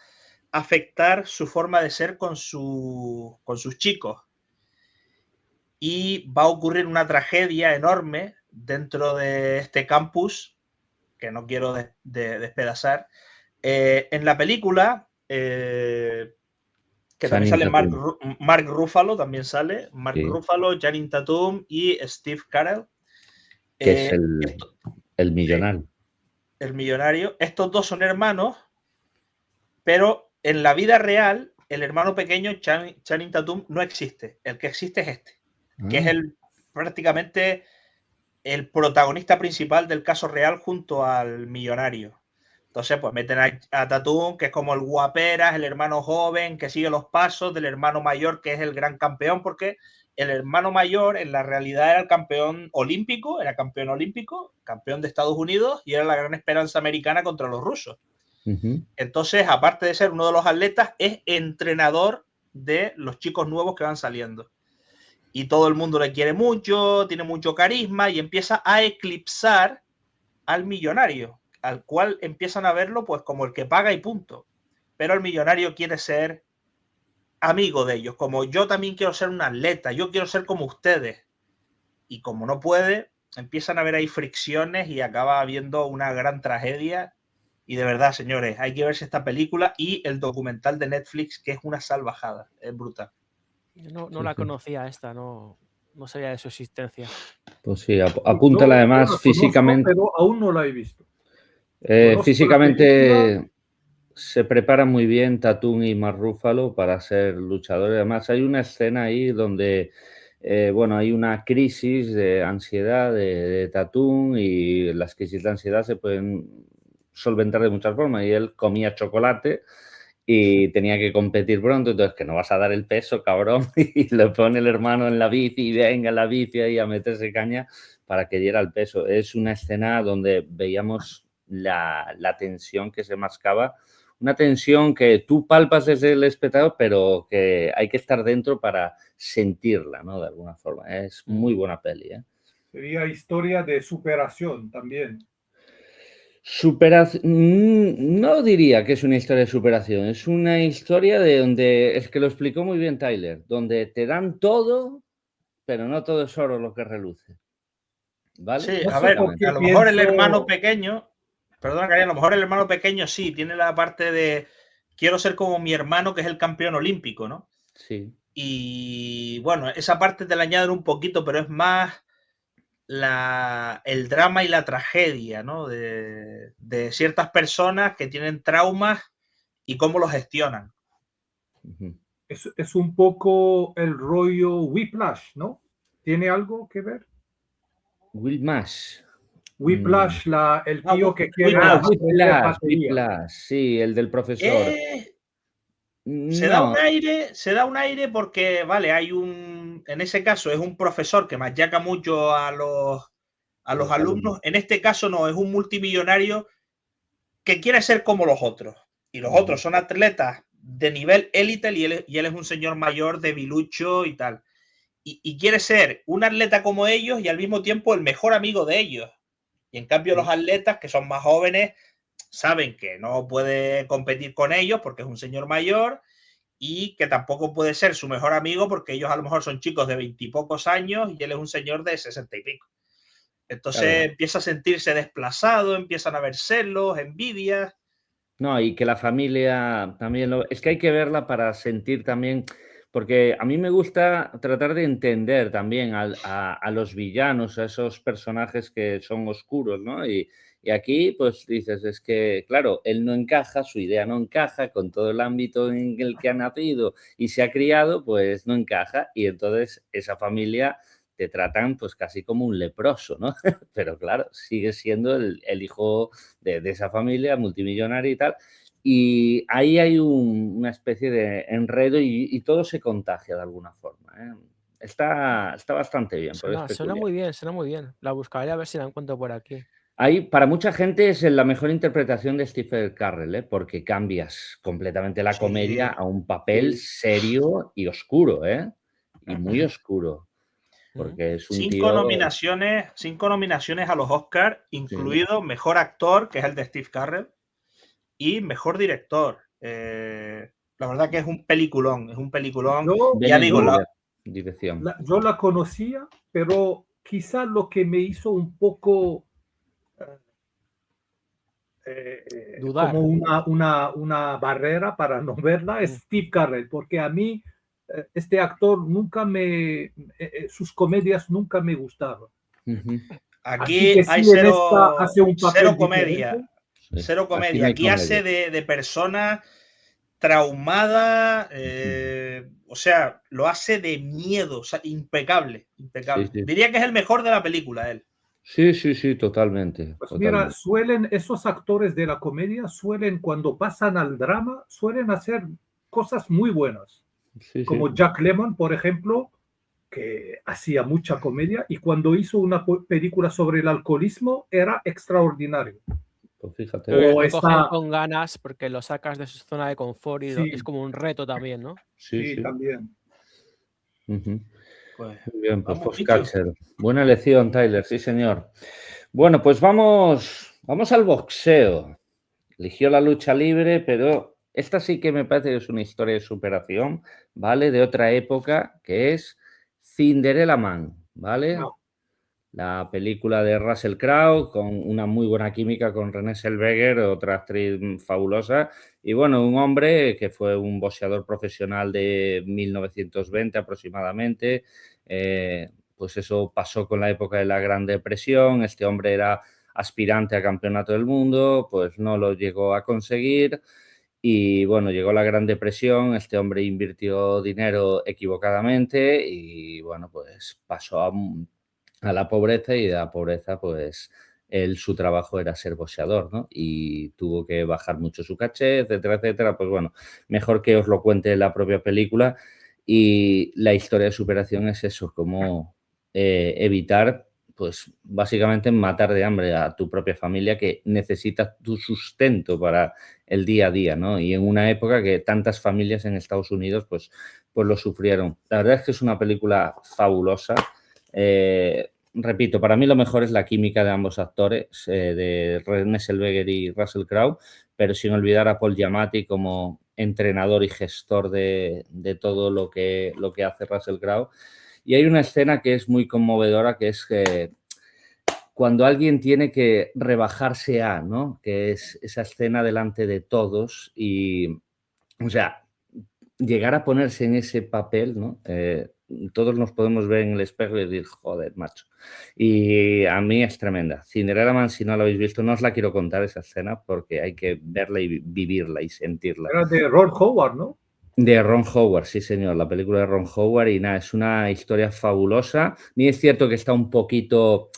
afectar su forma de ser con sus chicos. Y va a ocurrir una tragedia enorme dentro de este campus, que no quiero despedazar. En la película, que también sale Mark Ruffalo, también sale Mark Ruffalo, Channing Tatum y Steve Carell. Que es el millonario. El millonario. Estos dos son hermanos, pero en la vida real, el hermano pequeño, Channing Tatum, no existe. El que existe es este, que es prácticamente el protagonista principal del caso real junto al millonario. Entonces, pues meten a Tatum, que es como el guaperas, el hermano joven que sigue los pasos del hermano mayor, que es el gran campeón, porque el hermano mayor en la realidad era el campeón olímpico, campeón de Estados Unidos y era la gran esperanza americana contra los rusos. Entonces, aparte de ser uno de los atletas, es entrenador de los chicos nuevos que van saliendo. Y todo el mundo le quiere mucho, tiene mucho carisma y empieza a eclipsar al millonario, al cual empiezan a verlo pues como el que paga y punto. Pero el millonario quiere ser amigo de ellos, como yo también quiero ser un atleta, yo quiero ser como ustedes. Y como no puede, empiezan a ver ahí fricciones y acaba habiendo una gran tragedia. Y de verdad, señores, hay que verse esta película y el documental de Netflix, que es una salvajada, es brutal. No la conocía esta, no sabía de su existencia. Pues sí, apúntala además conozco, físicamente. pero aún no la he visto. Físicamente se prepara muy bien Tatum y Mark Ruffalo para ser luchadores. Además, hay una escena ahí donde hay una crisis de ansiedad de Tatum y las crisis de ansiedad se pueden solventar de muchas formas y él comía chocolate y tenía que competir pronto, entonces que no vas a dar el peso, cabrón, y le pone el hermano en la bici y venga en la bici ahí a meterse caña para que diera el peso. Es una escena donde veíamos la tensión que se mascaba, una tensión que tú palpas desde el espectador, pero que hay que estar dentro para sentirla, ¿no? De alguna forma. Es muy buena peli, ¿eh? Sería historia de superación también. No diría que es una historia de superación, es una historia de donde, es que lo explicó muy bien Tyler, donde te dan todo, pero no todo es oro lo que reluce. ¿Vale? Sí, No a sé ver, por qué a lo mejor el pienso- hermano pequeño, perdona, Karim, a lo mejor el hermano pequeño sí tiene la parte de quiero ser como mi hermano que es el campeón olímpico, ¿no? Sí. Y bueno, esa parte te la añaden un poquito, pero es más el drama y la tragedia, ¿no? De ciertas personas que tienen traumas y cómo los gestionan. Ujú. Es un poco el rollo Whiplash, ¿no? ¿Tiene algo que ver? Will Mash. Whiplash, el tío que quiere Whiplash. aprender batería. Whiplash, sí, el del profesor. Se da No, un aire porque, vale, en ese caso es un profesor que machaca mucho a los alumnos. En este caso no, es un multimillonario que quiere ser como los otros. Y los otros son atletas de nivel élite y él es un señor mayor, debilucho y tal. Y quiere ser un atleta como ellos y al mismo tiempo el mejor amigo de ellos. Y en cambio los atletas que son más jóvenes saben que no puede competir con ellos porque es un señor mayor y que tampoco puede ser su mejor amigo porque ellos a lo mejor son chicos de 20 y pocos años y él es un señor de 60 y pico. Entonces empieza a sentirse desplazado, empiezan a ver celos, envidias. no, y que la familia también es que hay que verla para sentir también, porque a mí me gusta tratar de entender también a los villanos, a esos personajes que son oscuros, ¿no? Y aquí, pues dices, es que, claro, él no encaja, su idea no encaja con todo el ámbito en el que ha nacido y se ha criado, pues no encaja. Y entonces esa familia te tratan pues casi como un leproso, ¿no? Pero claro, sigue siendo el hijo de esa familia multimillonaria y tal. Y ahí hay una especie de enredo y todo se contagia de alguna forma, ¿eh? Está bastante bien, pero es Suena peculiar. muy bien, suena muy bien. La buscaré a ver si la encuentro por aquí. Para mucha gente es la mejor interpretación de Steve Carell, ¿eh? Porque cambias completamente la comedia a un papel serio y oscuro, ¿eh? Y muy oscuro, porque es un tío... 5 nominaciones a los Oscars, incluido Mejor Actor, que es el de Steve Carell, y Mejor Director. La verdad que es un peliculón, ya digo, dirección. Yo la conocía, pero quizá lo que me hizo un poco Dudar. como una barrera para no verla es Steve Carell, porque a mí este actor sus comedias nunca me gustaron. Aquí que sí, hay hace un papel cero comedia. diferente. Cero comedia. Aquí hace de persona traumada, o sea, lo hace de miedo, o sea, impecable. Sí. Diría que es el mejor de la película, él. Sí, totalmente. Pues totalmente. mira, esos actores de la comedia cuando pasan al drama, suelen hacer cosas muy buenas. Como Jack Lemmon, por ejemplo, que hacía mucha comedia y cuando hizo una película sobre el alcoholismo era extraordinario. Pues fíjate. Lo cogen con ganas porque lo sacas de su zona de confort y es como un reto también, ¿no? Sí, también. Pues, muy bien, pues Foxcatcher. Buena elección, Tyler, sí señor. Bueno, pues vamos al boxeo. Eligió la lucha libre, pero esta sí que me parece que es una historia de superación, ¿vale? De otra época, que es Cinderella Man, ¿vale? No. La película de Russell Crowe, con una muy buena química con Renée Zellweger, otra actriz fabulosa, y bueno, un hombre que fue un boxeador profesional de 1920 aproximadamente, pues eso pasó con la época de la Gran Depresión, este hombre era aspirante a campeonato del mundo, pues no lo llegó a conseguir y bueno, llegó la Gran Depresión, este hombre invirtió dinero equivocadamente y bueno, pues pasó a la pobreza y de la pobreza pues su trabajo era ser boxeador, ¿no? Y tuvo que bajar mucho su caché, etcétera, etcétera. Pues bueno, mejor que os lo cuente la propia película. Y la historia de superación es eso, cómo evitar, pues básicamente matar de hambre a tu propia familia que necesita tu sustento para el día a día, ¿no? Y en una época que tantas familias en Estados Unidos pues lo sufrieron. La verdad es que es una película fabulosa. Repito, para mí lo mejor es la química de ambos actores, de Renée Zellweger y Russell Crowe, pero sin olvidar a Paul Giamatti como entrenador y gestor de todo lo que hace Russell Crowe. Y hay una escena que es muy conmovedora, que es que cuando alguien tiene que rebajarse a, ¿no? Que es esa escena delante de todos y, o sea, llegar a ponerse en ese papel, ¿no? Todos nos podemos ver en el espejo y decir, joder, macho. Y a mí es tremenda. Cinderella Man, si no la habéis visto, no os la quiero contar esa escena porque hay que verla y vivirla y sentirla. Era de Ron Howard, ¿no? De Ron Howard, sí señor, la película de Ron Howard y nada, es una historia fabulosa. A mí es cierto que está un poquito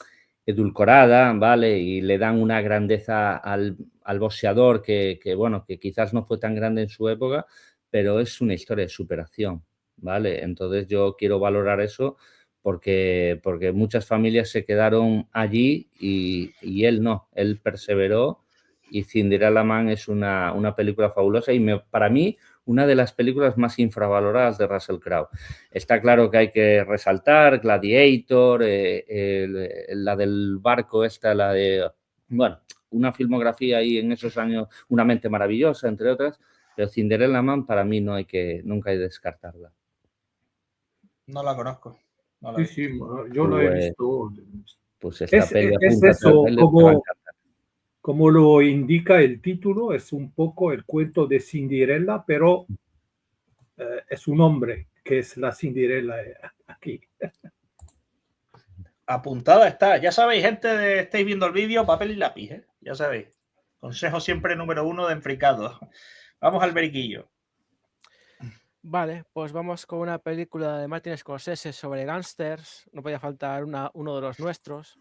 edulcorada, ¿vale? Y le dan una grandeza al boxeador que, bueno, que quizás no fue tan grande en su época, pero es una historia de superación, ¿vale? Entonces yo quiero valorar eso porque muchas familias se quedaron allí y él no, él perseveró y Cinderella Man es una película fabulosa y para mí una de las películas más infravaloradas de Russell Crowe. Está claro que hay que resaltar Gladiator, la del barco esta, la de, bueno, una filmografía ahí en esos años, Una mente maravillosa, entre otras, pero Cinderella Man para mí nunca hay que descartarla. No la conozco. No la Sí, he sí, yo lo he visto. Pues esta peli es eso, como lo indica el título, es un poco el cuento de Cinderella, pero es un hombre que es la Cinderella aquí. Apuntada está. Ya sabéis, gente, estáis viendo el vídeo, papel y lápiz, ¿eh? Ya sabéis. Consejo siempre número 1 de Enfricados. Vamos al veriquillo. Vale, pues vamos con una película de Martin Scorsese sobre gángsters. No podía faltar uno de los nuestros.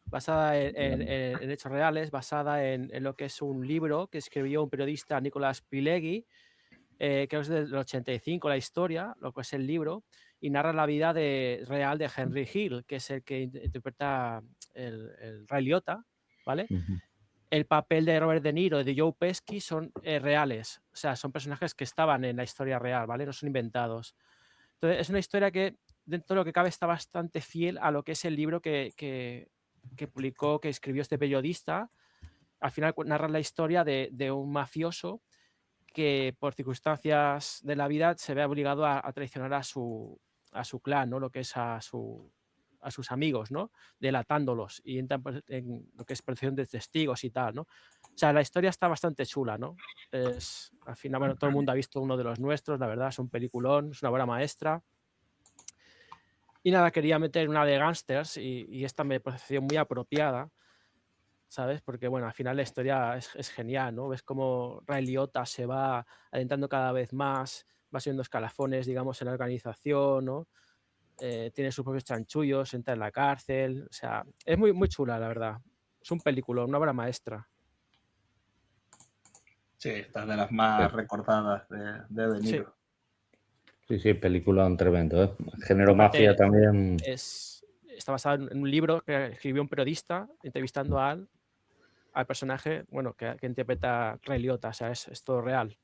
Basada en hechos reales, basada en lo que es un libro que escribió un periodista, Nicholas Pileggi, que es del 85, la historia, lo que es el libro, y narra la vida real de Henry Hill, que es el que interpreta el Ray Liotta, ¿vale? El papel de Robert De Niro y de Joe Pesci son reales, o sea, son personajes que estaban en la historia real, ¿vale? No son inventados. Entonces, es una historia que, dentro de lo que cabe, está bastante fiel a lo que es el libro que publicó, que escribió este periodista. Al final narra la historia de un mafioso que por circunstancias de la vida se ve obligado a traicionar a su clan, ¿no? Lo que es a sus amigos, ¿no? Delatándolos y en lo que es protección de testigos y tal, ¿no? O sea, la historia está bastante chula, ¿no? Al final, bueno, todo el mundo ha visto uno de los nuestros, la verdad, es un peliculón, es una obra maestra. Y nada, quería meter una de gángsters y esta me pareció muy apropiada, ¿sabes? Porque, bueno, al final la historia es genial, ¿no? Ves cómo Ray Liotta se va adentrando cada vez más, va subiendo escalafones, digamos, en la organización, ¿no? Tiene sus propios chanchullos, entra en la cárcel, o sea, es muy, muy chula, la verdad. Es un película, una obra maestra. Sí, esta es de las más recordadas de Niro. Sí, película tremendo, ¿eh? Género mafia también. Está basado en un libro que escribió un periodista entrevistando al personaje, bueno, que interpreta Ray Liotta, o sea, es todo real.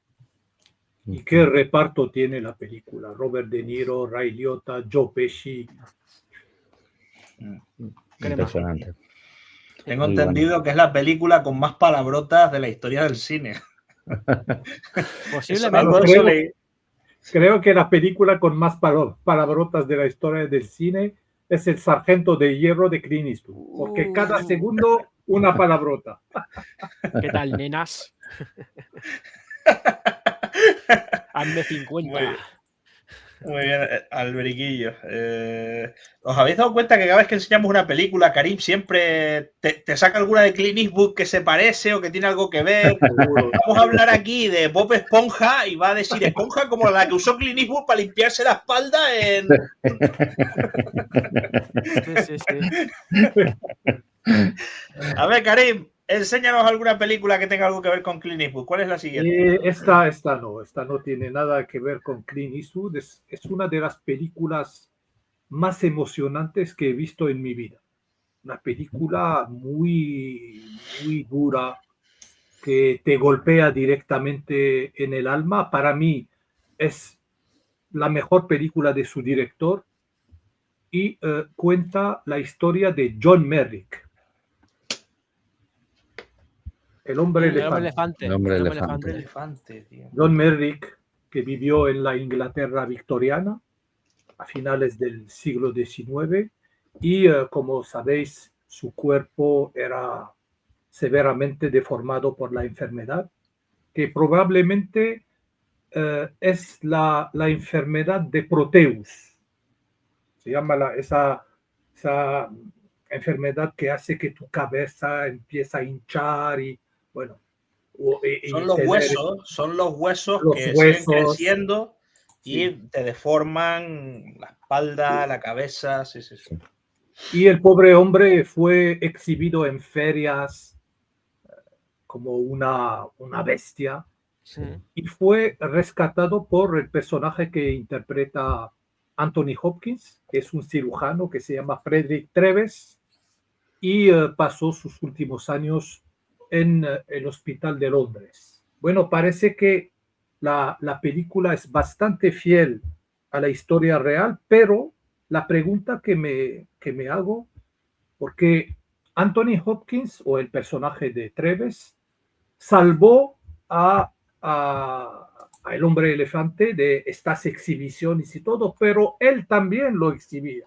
¿Y qué reparto tiene la película? Robert De Niro, Ray Liotta, Joe Pesci. Impresionante. Tengo entendido que es la película con más palabrotas de la historia del cine. Posiblemente. Creo que la película con más palabrotas de la historia del cine es El Sargento de Hierro de Clint Eastwood, porque cada segundo una palabrota. ¿Qué tal, nenas? Hazme 50. Muy bien, Alberiquillo. ¿Os habéis dado cuenta que cada vez que enseñamos una película, Karim siempre te saca alguna de Clint Eastwood que se parece o que tiene algo que ver? Vamos a hablar aquí de Bob Esponja y va a decir esponja como la que usó Clint Eastwood para limpiarse la espalda en... Sí. A ver, Karim, enséñanos alguna película que tenga algo que ver con Clint Eastwood. ¿Cuál es la siguiente? Esta no tiene nada que ver con Clint Eastwood. Es una de las películas más emocionantes que he visto en mi vida. Una película muy, muy dura que te golpea directamente en el alma. Para mí es la mejor película de su director y cuenta la historia de John Merrick, el hombre El hombre elefante. elefante. El hombre el hombre elefante. Elefante, tío. John Merrick, que vivió en la Inglaterra victoriana a finales del siglo XIX y, como sabéis, su cuerpo era severamente deformado por la enfermedad, que probablemente es la enfermedad de Proteus. Se llama esa enfermedad que hace que tu cabeza empieza a hinchar y, bueno, Son los huesos los que siguen huesos. creciendo y Sí. te deforman la espalda, Sí. la cabeza. Sí. Y el pobre hombre fue exhibido en ferias como una bestia y fue rescatado por el personaje que interpreta Anthony Hopkins, que es un cirujano que se llama Frederick Treves, y pasó sus últimos años en el Hospital de Londres. Bueno, parece que la película es bastante fiel a la historia real, pero la pregunta que me hago, porque Anthony Hopkins, o el personaje de Treves, salvó a el hombre elefante de estas exhibiciones y todo, pero él también lo exhibía,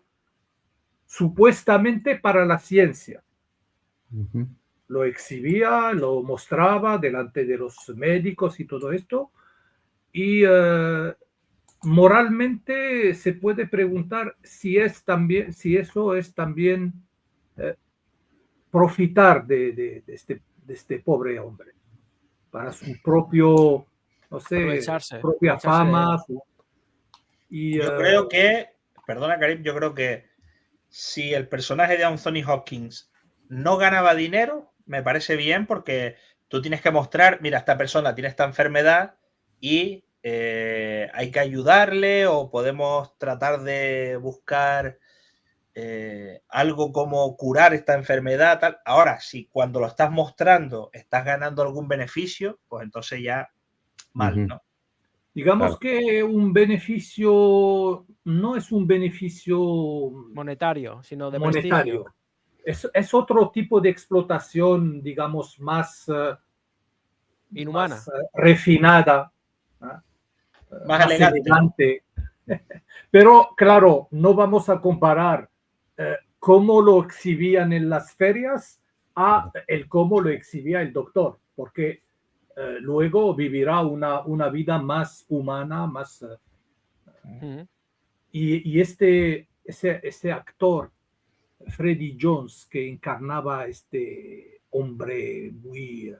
supuestamente para la ciencia. Ujú. Lo exhibía, lo mostraba delante de los médicos y todo esto, y moralmente se puede preguntar si eso es también profitar de este pobre hombre para su propio, no sé, propia fama. Yo creo que, perdona Karim, yo creo que si el personaje de Anthony Hopkins no ganaba dinero, me parece bien porque tú tienes que mostrar, mira, esta persona tiene esta enfermedad y hay que ayudarle o podemos tratar de buscar algo como curar esta enfermedad. Tal. Ahora, si cuando lo estás mostrando estás ganando algún beneficio, pues entonces ya mal, ¿no? Digamos que un beneficio no es un beneficio monetario, sino de monetario. prestigio. Es otro tipo de explotación, digamos, más inhumana, más refinada, más elegante. Pero claro, no vamos a comparar cómo lo exhibían en las ferias a el cómo lo exhibía el doctor, porque luego vivirá una vida más humana, más... Y ese actor, Freddie Jones, que encarnaba este hombre muy,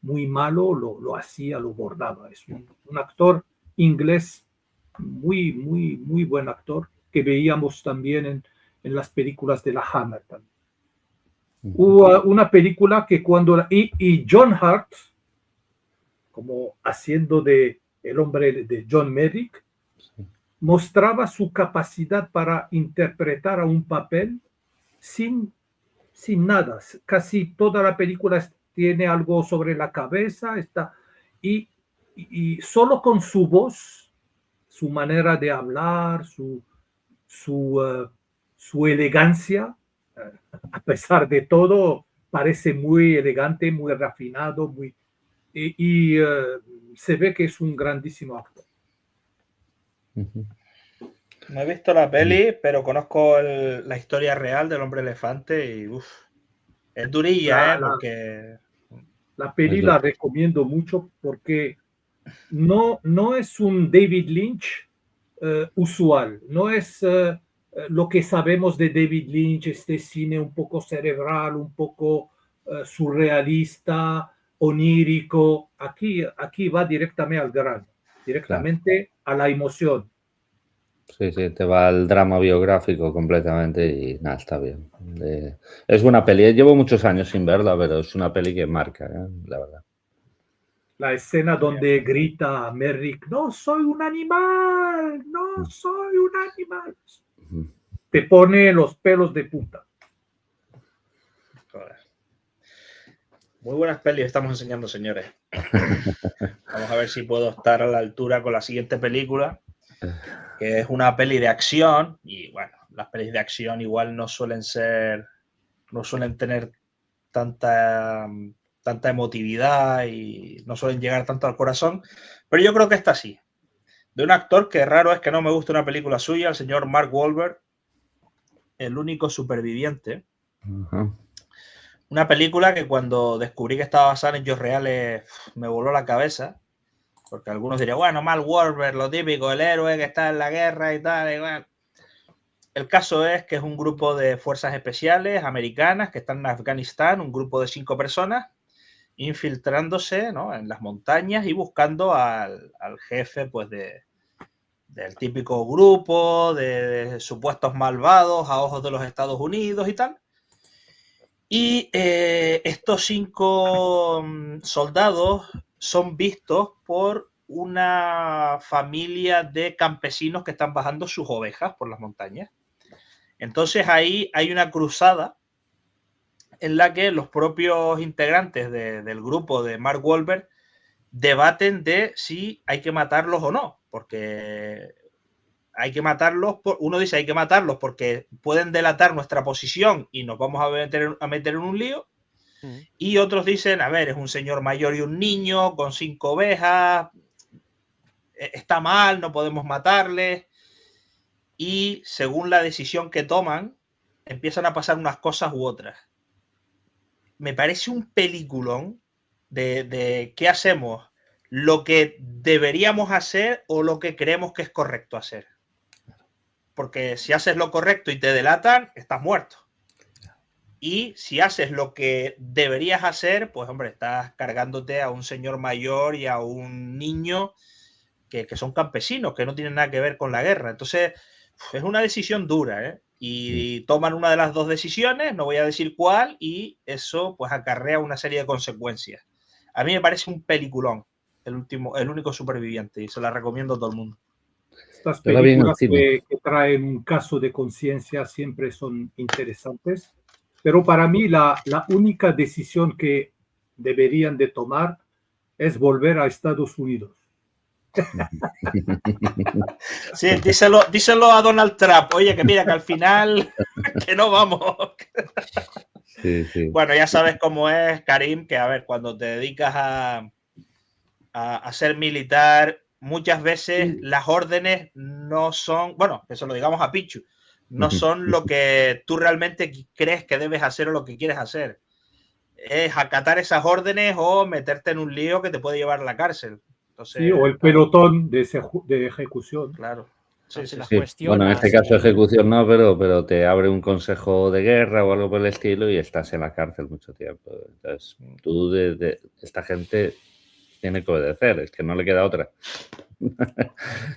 muy malo, lo hacía, lo bordaba. Es un actor inglés muy, muy, muy buen actor, que veíamos también en las películas de la Hammer. Hubo una película que y John Hurt, como haciendo de el hombre de John Merrick, mostraba su capacidad para interpretar a un papel sin nada. Casi toda la película tiene algo sobre la cabeza, y solo con su voz, su manera de hablar, su elegancia, a pesar de todo, parece muy elegante, muy refinado, y se ve que es un grandísimo actor. No he visto la peli, pero conozco la historia real del hombre elefante y es durilla, porque... La peli la recomiendo mucho porque no es un David Lynch usual, no es lo que sabemos de David Lynch, este cine un poco cerebral, un poco surrealista, onírico. Aquí va directamente al grano, directamente a la emoción. Sí, te va el drama biográfico completamente y nada, está bien. Es buena peli. Llevo muchos años sin verla, pero es una peli que marca, la verdad. La escena donde grita a Merrick, no soy un animal, no soy un animal. Te pone los pelos de punta. Joder. Muy buenas pelis estamos enseñando, señores. Vamos a ver si puedo estar a la altura con la siguiente película, que es una peli de acción. Y bueno, las pelis de acción igual no suelen tener tanta emotividad y no suelen llegar tanto al corazón, pero yo creo que esta sí. De un actor que raro es que no me guste una película suya, el señor Mark Wahlberg, El único superviviente. Una película que cuando descubrí que estaba basada en hechos reales me voló la cabeza, porque algunos dirían, bueno, Mark Wahlberg, lo típico, el héroe que está en la guerra y tal, y bueno. El caso es que es un grupo de fuerzas especiales americanas que están en Afganistán, un grupo de 5 personas, infiltrándose, ¿no?, en las montañas y buscando al jefe, pues, del típico grupo de supuestos malvados a ojos de los Estados Unidos y tal. Y estos 5 soldados son vistos por una familia de campesinos que están bajando sus ovejas por las montañas. Entonces ahí hay una cruzada en la que los propios integrantes del grupo de Mark Wahlberg debaten de si hay que matarlos o no, porque hay que matarlos, uno dice hay que matarlos porque pueden delatar nuestra posición y nos vamos a meter en un lío, y otros dicen, a ver, es un señor mayor y un niño con 5 ovejas, está mal, no podemos matarle, y según la decisión que toman, empiezan a pasar unas cosas u otras. Me parece un peliculón de qué hacemos, lo que deberíamos hacer o lo que creemos que es correcto hacer. Porque si haces lo correcto y te delatan, estás muerto. Y si haces lo que deberías hacer, pues hombre, estás cargándote a un señor mayor y a un niño que son campesinos, que no tienen nada que ver con la guerra. Entonces, es una decisión dura, ¿eh? Y toman una de las dos decisiones, no voy a decir cuál, y eso pues acarrea una serie de consecuencias. A mí me parece un peliculón, el único superviviente, y se la recomiendo a todo el mundo. Estas películas que traen un caso de conciencia siempre son interesantes, pero para mí la única decisión que deberían de tomar es volver a Estados Unidos. Sí, díselo a Donald Trump. Oye, que mira, que al final que no vamos. Sí. Bueno, ya sabes cómo es, Karim, que a ver, cuando te dedicas a ser militar, muchas veces las órdenes no son, bueno, eso lo digamos a Pichu, no son lo que tú realmente crees que debes hacer o lo que quieres hacer. Es acatar esas órdenes o meterte en un lío que te puede llevar a la cárcel. Entonces, sí, o el pelotón de ejecución. Claro. Sí. Bueno, en este caso ejecución no, pero te abre un consejo de guerra o algo por el estilo y estás en la cárcel mucho tiempo. Entonces, tú esta gente tiene que obedecer, es que no le queda otra.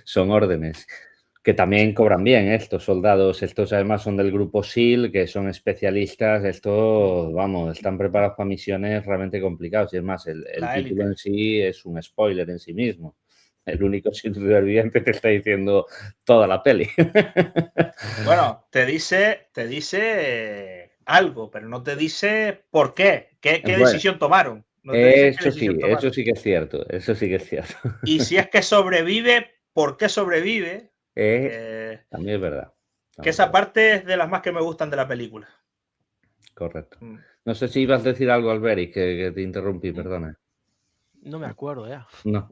Son órdenes. Que también cobran bien estos soldados, estos además son del grupo SEAL, que son especialistas, estos, vamos, están preparados para misiones realmente complicadas. Y es más, el título en sí es un spoiler en sí mismo. El único superviviente te está diciendo toda la peli. Bueno, te dice algo, pero no te dice por qué. ¿Qué decisión tomaron? No te eso sí que es cierto. Y si es que sobrevive, ¿por qué sobrevive? También es verdad. Que esa parte es de las más que me gustan de la película. Correcto. No sé si ibas a decir algo, Alberic, que te interrumpí, perdona. No me acuerdo ya. No,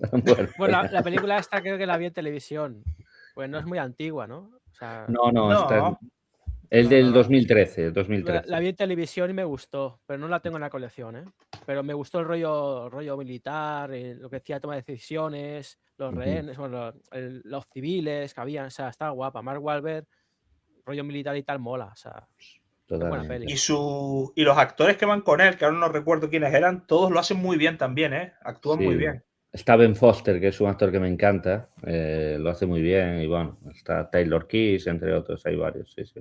bueno, la película esta creo que la vi en televisión. Pues no es muy antigua, ¿no? O sea, no. Es del 2013. La vi en televisión y me gustó, pero no la tengo en la colección, ¿eh? Pero me gustó el rollo militar, lo que decía, toma de decisiones, los rehenes, bueno, los civiles que habían, o sea, estaba guapa. Mark Wahlberg, rollo militar y tal, mola, o sea, es buena peli. Y los actores que van con él, que ahora no recuerdo quiénes eran, todos lo hacen muy bien también, ¿eh? Actúan muy bien. Está Ben Foster, que es un actor que me encanta, lo hace muy bien, y bueno, está Taylor Kitsch, entre otros, hay varios, sí, sí.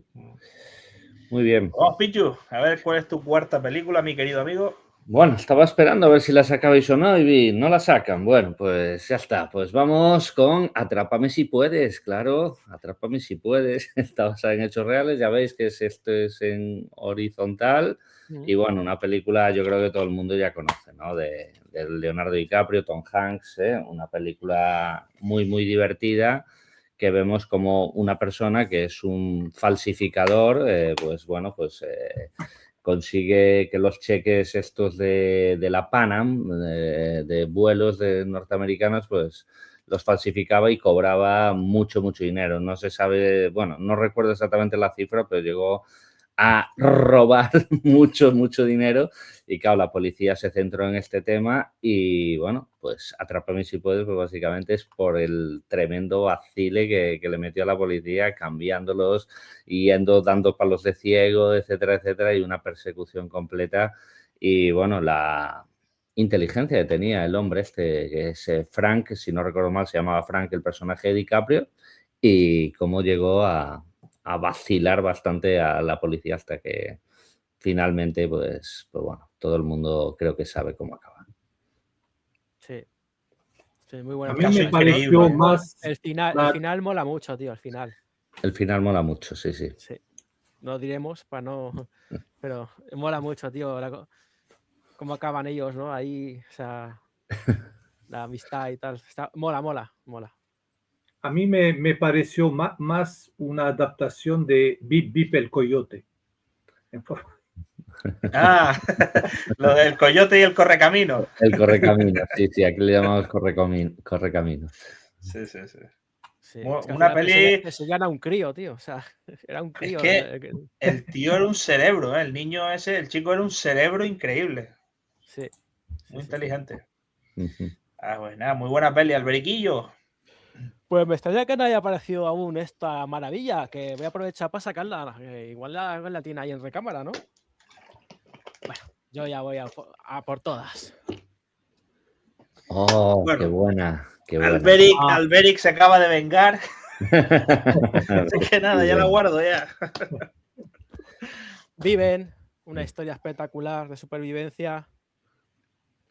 Muy bien. Vamos, Pichu, a ver cuál es tu cuarta película, mi querido amigo. Bueno, estaba esperando a ver si la sacabais o no y no la sacan. Bueno, pues ya está. Pues vamos con Atrápame si puedes, claro. Atrápame si puedes. Está basada en hechos reales. Ya veis que esto es en horizontal. Y bueno, una película yo creo que todo el mundo ya conoce, ¿no? De Leonardo DiCaprio, Tom Hanks, ¿eh? Una película muy, muy divertida que vemos como una persona que es un falsificador, pues bueno, pues consigue que los cheques estos de la Panam, de vuelos de norteamericanos, pues los falsificaba y cobraba mucho, mucho dinero. No se sabe, bueno, no recuerdo exactamente la cifra, pero llegó a robar mucho, mucho dinero y claro, la policía se centró en este tema y bueno, pues Atrápame si puedes, pues básicamente es por el tremendo vacile que le metió a la policía cambiándolos, yendo, dando palos de ciego, etcétera, etcétera, y una persecución completa y bueno, la inteligencia que tenía el hombre este, que es Frank, si no recuerdo mal, se llamaba Frank el personaje de DiCaprio y cómo llegó a vacilar bastante a la policía hasta que finalmente, pues bueno, todo el mundo creo que sabe cómo acaba. Sí. Sí, muy buena A mí me película. pareció increíble, ¿eh? más... El final mola mucho, tío, el final. El final mola mucho, sí, sí. Sí. No diremos para no. Pero mola mucho, tío. Cómo acaban ellos, ¿no? Ahí, o sea, la amistad y tal. Mola. A mí me pareció más una adaptación de Bip Bip el Coyote. Ah, lo del coyote y el correcamino. El correcaminos, sí, sí, aquí le llamamos correcaminos. Sí. Sí, es que al Una final peli. perseguían a un crío, tío. O sea, era un Es crío. que el tío era un cerebro, ¿eh? El niño ese, el chico era un cerebro increíble. Sí. Muy inteligente. Ujú. Ah, pues nada, muy buena peli, Alberiquillo. Pues me extraña que no haya aparecido aún esta maravilla, que voy a aprovechar para sacarla. Igual la tiene ahí en recámara, ¿no? Bueno, yo ya voy a por todas. Oh, Bueno, qué buena, qué buena. Alberic se acaba de vengar. Así que nada, ya la guardo ya. Viven, una historia espectacular de supervivencia.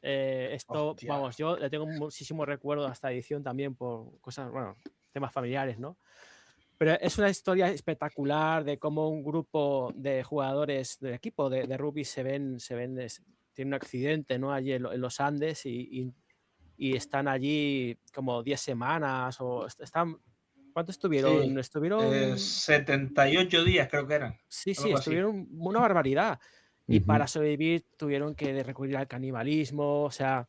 Esto, Hostia. vamos, yo le tengo muchísimo recuerdo a esta edición también por cosas, bueno, temas familiares, ¿no? Pero es una historia espectacular de cómo un grupo de jugadores del equipo de rugby tiene un accidente, ¿no? Allí en los Andes y están allí como 10 semanas o están... ¿Cuánto estuvieron? Sí, Estuvieron... 78 días creo que eran. Sí, Algo así. estuvieron una barbaridad. Y Ujú. para sobrevivir tuvieron que recurrir al canibalismo, o sea,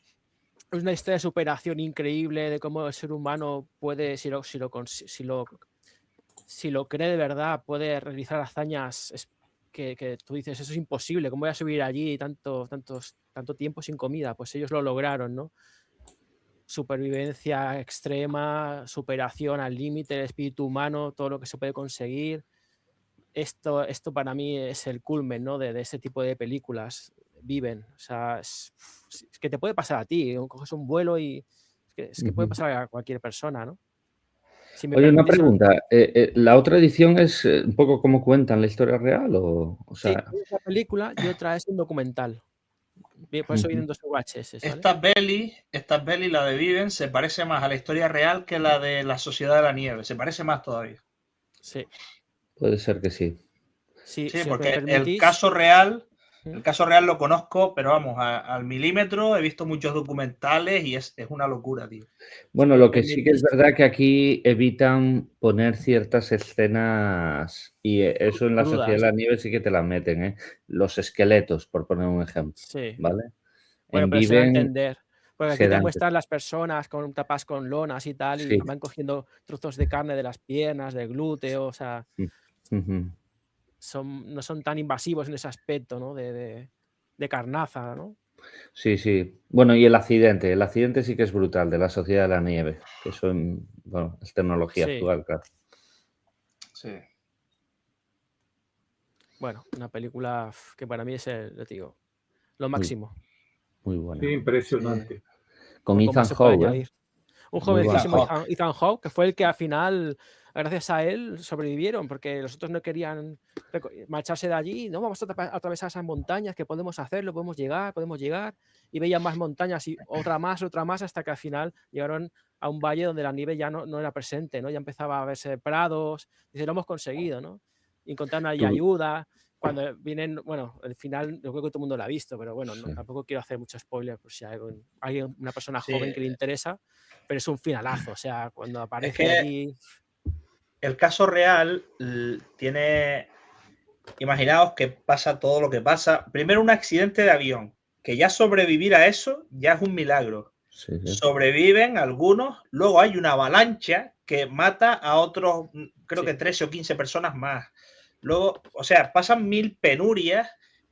es una historia de superación increíble de cómo el ser humano puede, si lo cree de verdad, puede realizar hazañas que tú dices, eso es imposible, ¿cómo voy a subir allí tanto tiempo sin comida? Pues ellos lo lograron, ¿no? Supervivencia extrema, superación al límite, el espíritu humano, todo lo que se puede conseguir. Esto para mí es el culmen, ¿no? de ese tipo de películas. Viven, o sea, es que te puede pasar a ti, coges un vuelo y es que puede pasar a cualquier persona, ¿no? Si me Oye, una permitís, pregunta. ¿La otra edición es un poco como cuentan la historia real? O sí, sea, una es una película y otra es un documental. Por eso ujú. vienen dos VHS, ¿vale? Esta peli, la de Viven, se parece más a la historia real que la de La Sociedad de la Nieve. Se parece más todavía. Sí. Puede ser que sí. Sí, Si me porque el permitís. caso real lo conozco, pero vamos, al milímetro. He visto muchos documentales y es una locura, tío. Bueno, Si me lo que sí que es permitís. verdad que aquí evitan poner ciertas escenas y eso en la Sociedad de Crudas. la Nieve sí que te las meten, ¿eh? Los esqueletos, por poner un ejemplo, Sí. ¿vale? Bueno, En pero se da a Viven entender. Porque aquí se te dan, muestran las personas con tapas con lonas y tal, y sí. van cogiendo trozos de carne de las piernas, del glúteo, o sea, Ujú. no son tan invasivos en ese aspecto, ¿no? De carnaza, ¿no? Sí, sí. Bueno, y el accidente sí que es brutal, de la Sociedad de la Nieve, que son, bueno, es tecnología Sí. actual, claro. Sí. Bueno, una película que para mí es, lo digo, lo Muy, máximo. muy Sí, buena. impresionante. Con poco más Ethan se puede Hawke, añadir. Un Muy jovencísimo bajo. Ethan Hawke, que fue el que al final, gracias a él, sobrevivieron, porque los otros no querían marcharse de allí. No, vamos a atravesar esas montañas, que podemos hacerlo, podemos llegar. Y veían más montañas y otra más, hasta que al final llegaron a un valle donde la nieve ya no era presente, ¿no? Ya empezaba a verse prados. Dice, lo hemos conseguido, ¿no? Y encontraron ahí Tú- ayuda. Cuando vienen, bueno, el final, yo creo que todo el mundo lo ha visto, pero bueno, Sí. tampoco quiero hacer mucho spoiler por si hay alguien, una persona Sí. joven que le interesa, pero es un finalazo, o sea, cuando aparece que allí... el caso real tiene... Imaginaos que pasa todo lo que pasa. Primero, un accidente de avión, que ya sobrevivir a eso ya es un milagro. Sí. Sobreviven algunos, luego hay una avalancha que mata a otros, creo Sí. que 13 o 15 personas más. Luego, o sea, pasan 1000 penurias,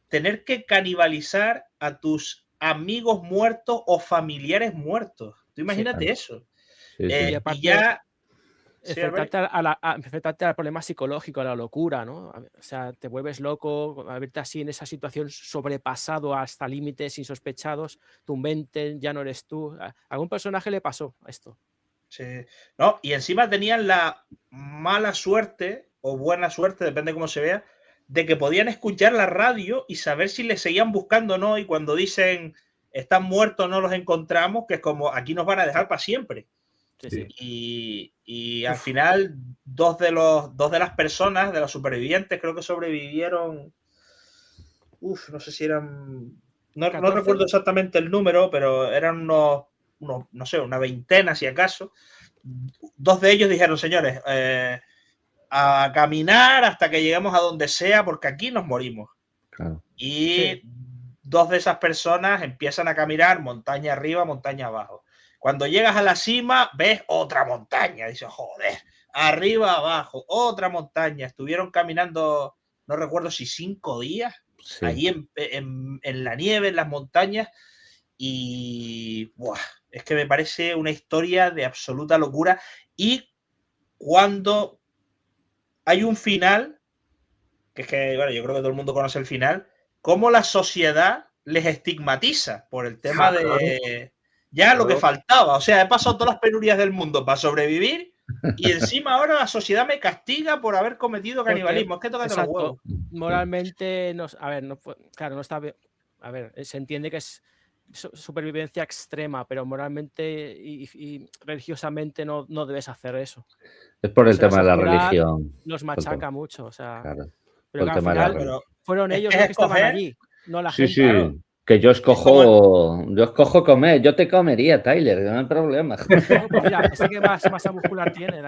tener que canibalizar a tus amigos muertos o familiares muertos. Tú imagínate eso. Sí, sí. Y Y aparte, ya... Sí, enfrentarte al problema psicológico, a la locura, ¿no? O sea, te vuelves loco, al verte así en esa situación, sobrepasado hasta límites insospechados, tu mente ya no eres tú. A algún personaje le pasó esto. Sí. No, y encima tenían la mala suerte o buena suerte, depende de cómo se vea, de que podían escuchar la radio y saber si les seguían buscando o no. Y cuando dicen están muertos, no los encontramos, que es como aquí nos van a dejar para siempre. Sí. Y al final, dos de las personas, de los supervivientes, creo que sobrevivieron. No sé si eran. No recuerdo exactamente el número, pero eran unos, no sé, una veintena si acaso. Dos de ellos dijeron, señores, a caminar hasta que lleguemos a donde sea, porque aquí nos morimos. Claro. Y dos de esas personas empiezan a caminar montaña arriba, montaña abajo. Cuando llegas a la cima, ves otra montaña. Dices, joder, arriba, abajo, otra montaña. Estuvieron caminando, no recuerdo si 5 días, allí en la nieve, en las montañas. Y es que me parece una historia de absoluta locura. Y cuando hay un final, que es que, bueno, yo creo que todo el mundo conoce el final, cómo la sociedad les estigmatiza por el tema de ya lo que faltaba. O sea, he pasado todas las penurias del mundo para sobrevivir y encima ahora la sociedad me castiga por haber cometido canibalismo. Es que tócate los huevos. Moralmente, claro, no está bien. A ver, se entiende que es supervivencia extrema, pero moralmente y religiosamente no debes hacer eso. Es por el tema de la religión. Nos machaca mucho, o sea. Claro. Pero al final fueron ellos los que estaban allí, no la gente. Sí, claro. Que yo escojo comer, yo te comería, Tyler, no hay problema. Pues mira, ese que más masa muscular tiene.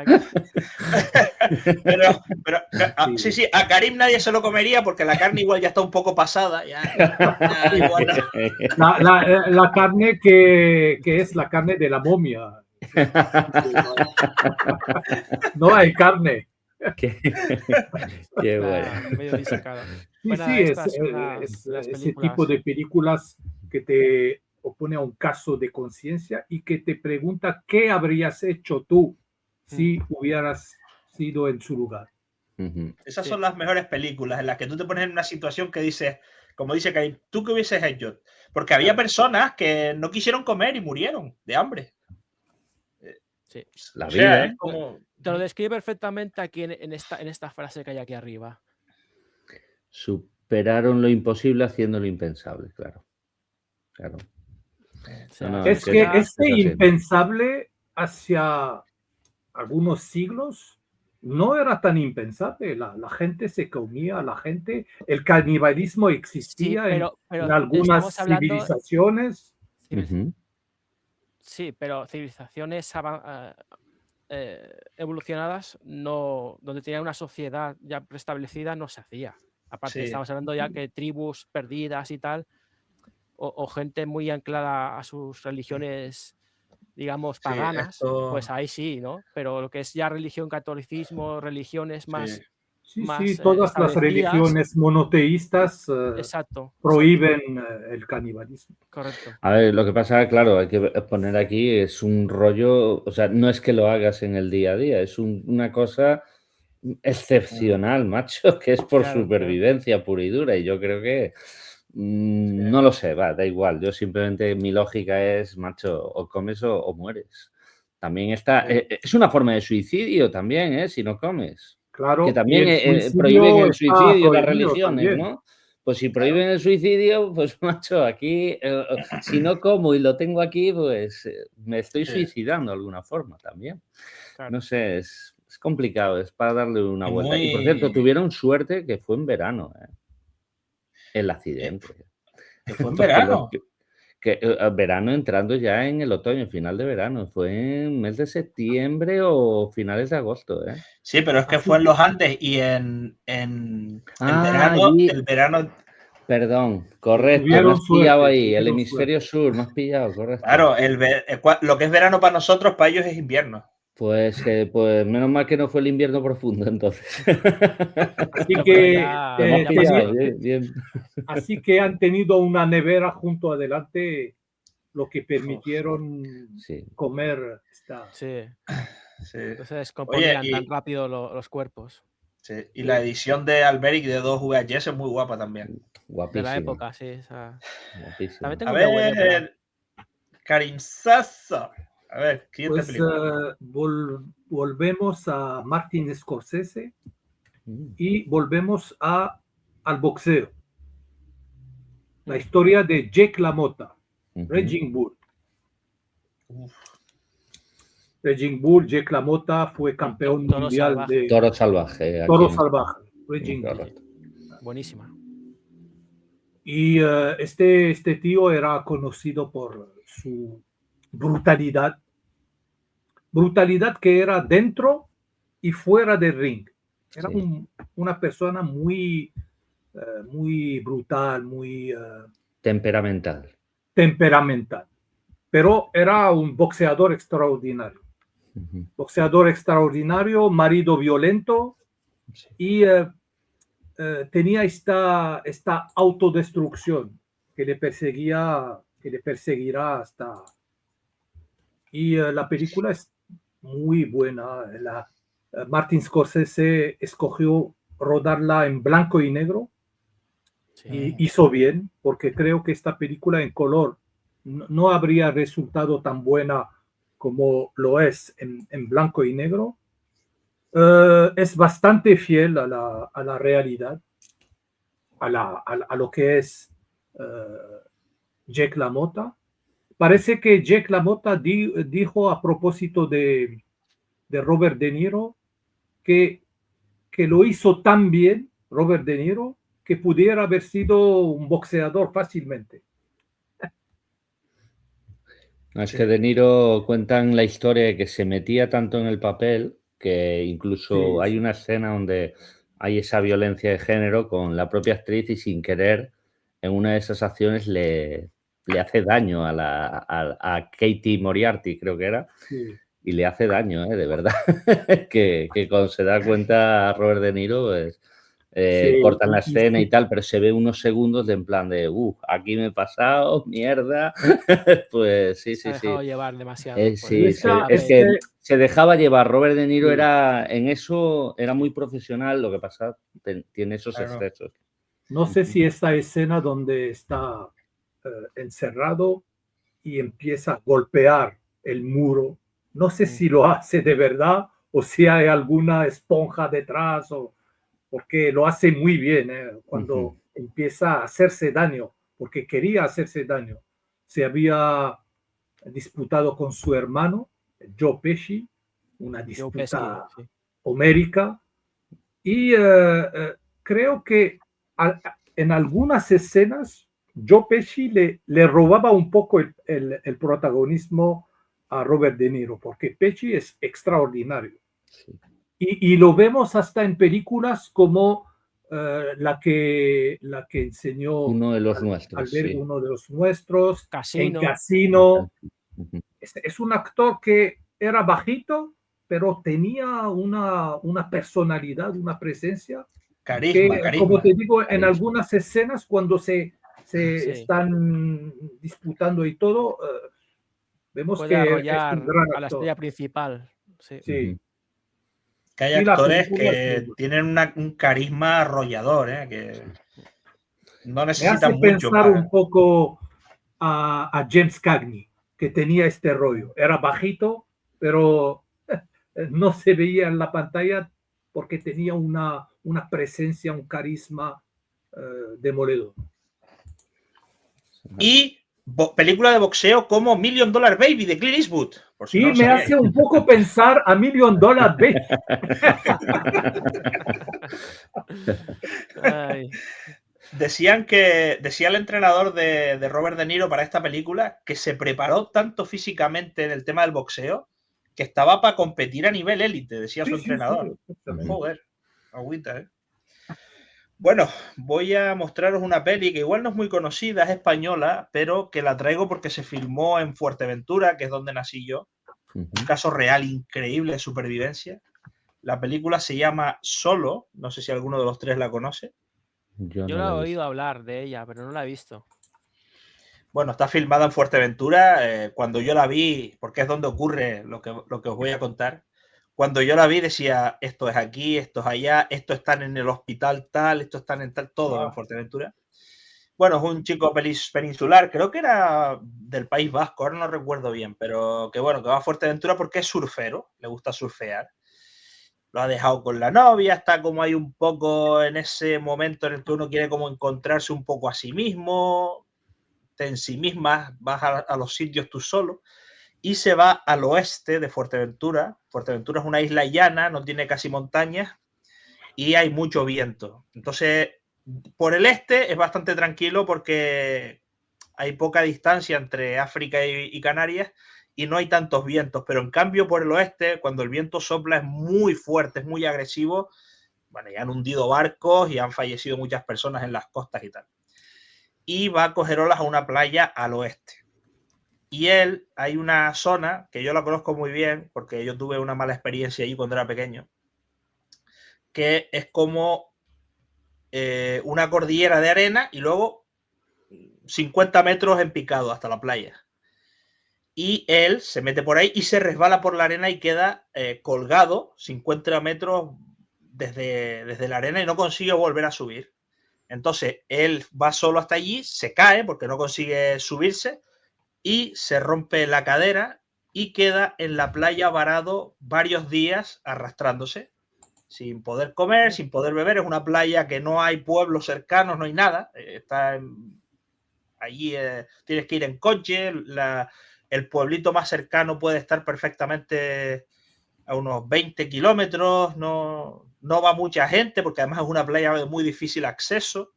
Sí, a Karim nadie se lo comería porque la carne igual ya está un poco pasada. Igual no. La carne que es la carne de la momia. No hay carne. Qué bueno. Medio disecada. Es ese tipo de películas que te opone a un caso de conciencia y que te pregunta qué habrías hecho tú si hubieras sido en su lugar. Esas son las mejores películas en las que tú te pones en una situación que dices, como dice Karim, ¿tú qué hubieses hecho? Porque había personas que no quisieron comer y murieron de hambre. Sí. La vida. Es como... Te lo describe perfectamente aquí en esta frase que hay aquí arriba. Superaron lo imposible haciendo lo impensable, claro. O sea, es que este impensable hacia algunos siglos no era tan impensable. La gente se comía, el canibalismo existía pero en algunas civilizaciones. Sí, pero civilizaciones evolucionadas, donde tenían una sociedad ya preestablecida, no se hacía. Aparte, estamos hablando ya que tribus perdidas y tal, o gente muy anclada a sus religiones, digamos, paganas, pues ahí sí, ¿no? Pero lo que es ya religión, catolicismo, religiones más... Sí, todas las religiones monoteístas prohíben el canibalismo. Correcto. A ver, lo que pasa, claro, hay que poner aquí, es un rollo, o sea, no es que lo hagas en el día a día, es una cosa excepcional, macho, que es por supervivencia pura y dura, y yo creo que No lo sé, va, da igual. Yo simplemente, mi lógica es, macho, o comes o mueres. También está, Sí. es una forma de suicidio también, ¿eh? Si no comes. Claro, Que también y el suicidio prohíben el está suicidio las prohibido religiones, también. ¿no? Pues si prohíben el suicidio, pues macho, aquí, si no como y lo tengo aquí, pues me estoy Sí. suicidando de alguna forma también. Claro. No sé, es complicado, es para darle una Y vuelta. Y por muy- cierto, tuvieron suerte que fue en verano, el accidente. que fue en Porque verano. verano entrando ya en el otoño, final de verano. Fue en mes de septiembre o finales de agosto, ¿eh? Sí, pero es que Así fue en que- los Andes y en el Ah, verano, allí. el verano, Perdón, correcto, me Tuvieron has pillado suerte, ahí, el tuvieron hemisferio sur, me has pillado, correcto. claro, lo que es verano para nosotros, para ellos es invierno. Pues menos mal que no fue el invierno profundo, entonces. Así No, pero que, ya, Me has ya pillado, pasó. bien, bien. así que han tenido una nevera junto adelante, lo que Uf, permitieron Sí. comer esta. Sí, sí. no se Oye, descomponían tan rápido los cuerpos. sí, y Sí. la edición de Alberic de 2 VHS es muy guapa también. De la Guapísima. época, sí. Guapísima. También tengo A un DVD por ahí. ver, Karim Sassa. A ver, siguiente Pues película. volvemos a Martin Scorsese Mm. y volvemos al boxeo. La historia de Jake LaMotta, Ujú. Raging Bull. Uf, Raging Bull, Jake LaMotta fue campeón Toro mundial salvaje. de Toro salvaje. aquí toro en- salvaje. Raging Bull. Correcto. Buenísima. Y este tío era conocido por su brutalidad. Brutalidad que era dentro y fuera del ring. Era Sí. una persona muy brutal, muy Temperamental. temperamental. Pero era un boxeador extraordinario. Ujú. Boxeador extraordinario, marido violento Sí. y tenía esta autodestrucción que le perseguirá hasta. Y la película es muy buena. Martin Scorsese escogió rodarla en blanco y negro Sí. y hizo bien, porque creo que esta película en color no habría resultado tan buena como lo es en blanco y negro. Es bastante fiel a la realidad, a lo que es Jake LaMotta. Parece que Jake LaMotta dijo a propósito de Robert De Niro que lo hizo tan bien Robert De Niro que pudiera haber sido un boxeador fácilmente. No, es sí. que De Niro cuentan la historia de que se metía tanto en el papel que incluso Sí, hay sí. una escena donde hay esa violencia de género con la propia actriz y sin querer en una de esas acciones le hace daño a Katie Moriarty, creo que era, Sí. y le hace daño, de verdad. que cuando se da cuenta Robert De Niro, pues, Sí, cortan la y escena y sí, tal, pero se ve unos segundos de en plan de, aquí me he pasado, mierda. Pues sí, Se ha sí, sí. dejado llevar demasiado por Sí, el es papel. que se dejaba llevar. Robert De Niro Sí. era en eso, era muy profesional, lo que pasa, tiene esos Claro. excesos. no sé si esta escena donde está encerrado y empieza a golpear el muro, no sé si lo hace de verdad o si hay alguna esponja detrás, porque lo hace muy bien cuando Ujú. empieza a hacerse daño, porque quería hacerse daño. Se había disputado con su hermano, Joe Pesci, una Joe disputa Pesci, sí. homérica, y creo que en algunas escenas Joe Pesci le robaba un poco el protagonismo a Robert De Niro, porque Pesci es extraordinario. Sí. Y lo vemos hasta en películas como la que enseñó Uno de los nuestros, sí. uno de los nuestros, Casino. en Casino. Ujú. Es un actor que era bajito, pero tenía una personalidad, una presencia Carisma, que, carisma. como te digo, en Carisma. algunas escenas cuando se Sí. están disputando y todo, vemos Puede que es arrollar un gran a la actor. estrella principal. Sí. Sí. Ujú. Que hay Y la actores película es muy que buena. tienen un carisma arrollador, ¿eh? Que... No Me necesita hace mucho pensar para... un poco a James Cagney, que tenía este rollo. Era bajito, pero no se veía en la pantalla porque tenía una presencia, un carisma demoledor. Y película de boxeo como $1 Million Baby de Clint Eastwood. Por si Y no lo me sabíais. hace un poco pensar a $1 Million Baby. Ay, Decía el entrenador de Robert De Niro para esta película que se preparó tanto físicamente en el tema del boxeo que estaba para competir a nivel élite, decía su entrenador. Joder, agüita, ¿eh? Bueno, voy a mostraros una peli que igual no es muy conocida, es española, pero que la traigo porque se filmó en Fuerteventura, que es donde nací yo. Un caso real increíble de supervivencia. La película se llama Solo, no sé si alguno de los tres la conoce. yo no he oído hablar de ella, pero no la he visto. Bueno, está filmada en Fuerteventura. Cuando yo la vi, porque es donde ocurre lo que os voy a contar, cuando yo la vi decía, esto es aquí, esto es allá, esto están en el hospital tal, esto están en tal, todo en Fuerteventura. Bueno, es un chico peninsular, creo que era del País Vasco, ahora no recuerdo bien, pero que bueno, que va a Fuerteventura porque es surfero, le gusta surfear. Lo ha dejado con la novia, está como ahí un poco en ese momento en el que uno quiere como encontrarse un poco a sí mismo, en sí misma, vas a los sitios tú solo, y se va al oeste de Fuerteventura. Fuerteventura es una isla llana, no tiene casi montañas, y hay mucho viento. Entonces, por el este es bastante tranquilo porque hay poca distancia entre África y Canarias y no hay tantos vientos, pero en cambio por el oeste, cuando el viento sopla es muy fuerte, es muy agresivo. Bueno, y han hundido barcos y han fallecido muchas personas en las costas y tal. Y va a coger olas a una playa al oeste. Y él, hay una zona que yo la conozco muy bien porque yo tuve una mala experiencia allí cuando era pequeño, que es como una cordillera de arena y luego 50 metros en picado hasta la playa. Y él se mete por ahí y se resbala por la arena y queda colgado 50 metros desde la arena y no consigue volver a subir. Entonces él va solo hasta allí, se cae porque no consigue subirse y se rompe la cadera y queda en la playa varado varios días arrastrándose, sin poder comer, sin poder beber. Es una playa que no hay pueblos cercanos, no hay nada. Allí tienes que ir en coche. El pueblito más cercano puede estar perfectamente a unos 20 kilómetros. No va mucha gente porque además es una playa de muy difícil acceso.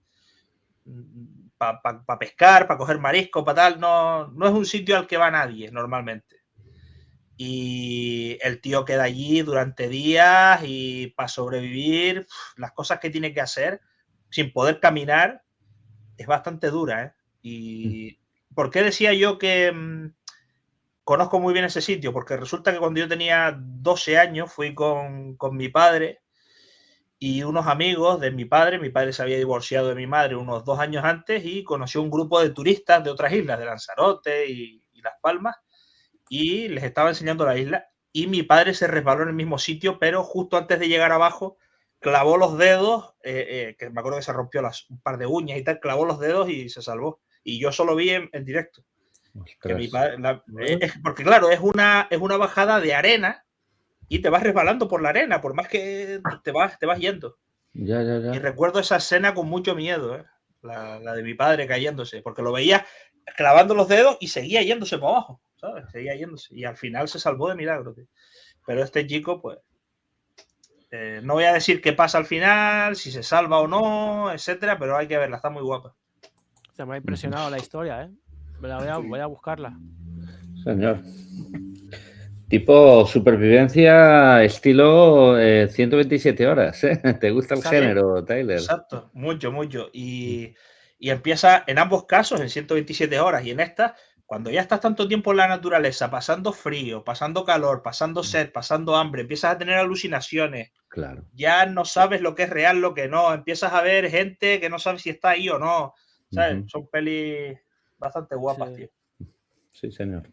Para pescar, para coger marisco, para tal. No es un sitio al que va nadie normalmente. Y el tío queda allí durante días y para sobrevivir, las cosas que tiene que hacer sin poder caminar es bastante dura, ¿eh? ¿Y por qué decía yo que conozco muy bien ese sitio? Porque resulta que cuando yo tenía 12 años fui con mi padre y unos amigos de mi padre se había divorciado de mi madre unos 2 años antes y conoció un grupo de turistas de otras islas, de Lanzarote y Las Palmas, y les estaba enseñando la isla y mi padre se resbaló en el mismo sitio, pero justo antes de llegar abajo clavó los dedos, que me acuerdo que se rompió un par de uñas y tal, clavó los dedos y se salvó. Y yo solo vi en directo. Que mi padre, porque claro, es una bajada de arena y te vas resbalando por la arena, por más que te vas yendo. Ya. Y recuerdo esa escena con mucho miedo, la de mi padre cayéndose, porque lo veía clavando los dedos y seguía yéndose para abajo, ¿sabes? Seguía yéndose. Y al final se salvó de milagro, tío. Pero este chico, pues, no voy a decir qué pasa al final, si se salva o no, etcétera, pero hay que verla, está muy guapa. Se me ha impresionado la historia, ¿eh? Voy a buscarla. Señor. Tipo supervivencia estilo 127 horas, ¿eh? ¿Te gusta el género, Tyler? Exacto, mucho. Y empieza en ambos casos en 127 horas y en esta, cuando ya estás tanto tiempo en la naturaleza, pasando frío, pasando calor, pasando sed, pasando hambre, empiezas a tener alucinaciones. Claro. Ya no sabes lo que es real, lo que no. Empiezas a ver gente que no sabe si está ahí o no. ¿Sabes? Son pelis bastante guapas, tío. Sí, señor.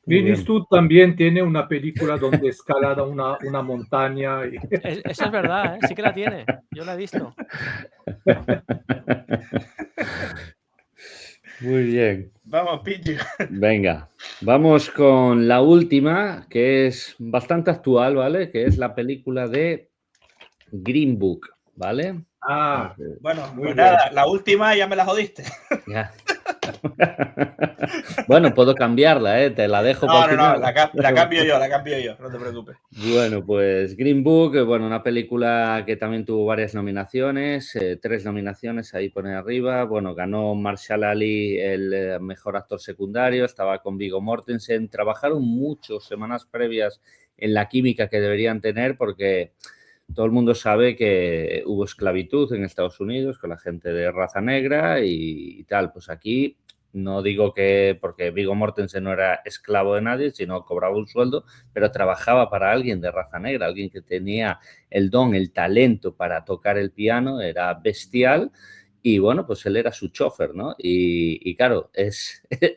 Clint Eastwood también tiene una película donde escalada una montaña. Eso es verdad, ¿eh? Sí que la tiene. Yo la he visto. Muy bien. Vamos, Pichu. Venga, vamos con la última, que es bastante actual, ¿vale? Que es la película de Green Book, ¿vale? Ah, Bueno, muy pues bien. nada, la última ya me la jodiste. Ya. Bueno, puedo cambiarla, ¿eh? Te la dejo para No, el no, no, final. la cambio yo, no te preocupes. Bueno, pues Green Book, bueno, una película que también tuvo varias nominaciones, 3 nominaciones ahí pone arriba. Bueno, ganó Marshall Ali el mejor actor secundario, estaba con Viggo Mortensen. Trabajaron mucho semanas previas en la química que deberían tener porque todo el mundo sabe que hubo esclavitud en Estados Unidos con la gente de raza negra y tal. Pues aquí no digo que porque Viggo Mortensen no era esclavo de nadie, sino cobraba un sueldo, pero trabajaba para alguien de raza negra, alguien que tenía el don, el talento para tocar el piano, era bestial. Y bueno, pues él era su chofer, ¿no? Y claro,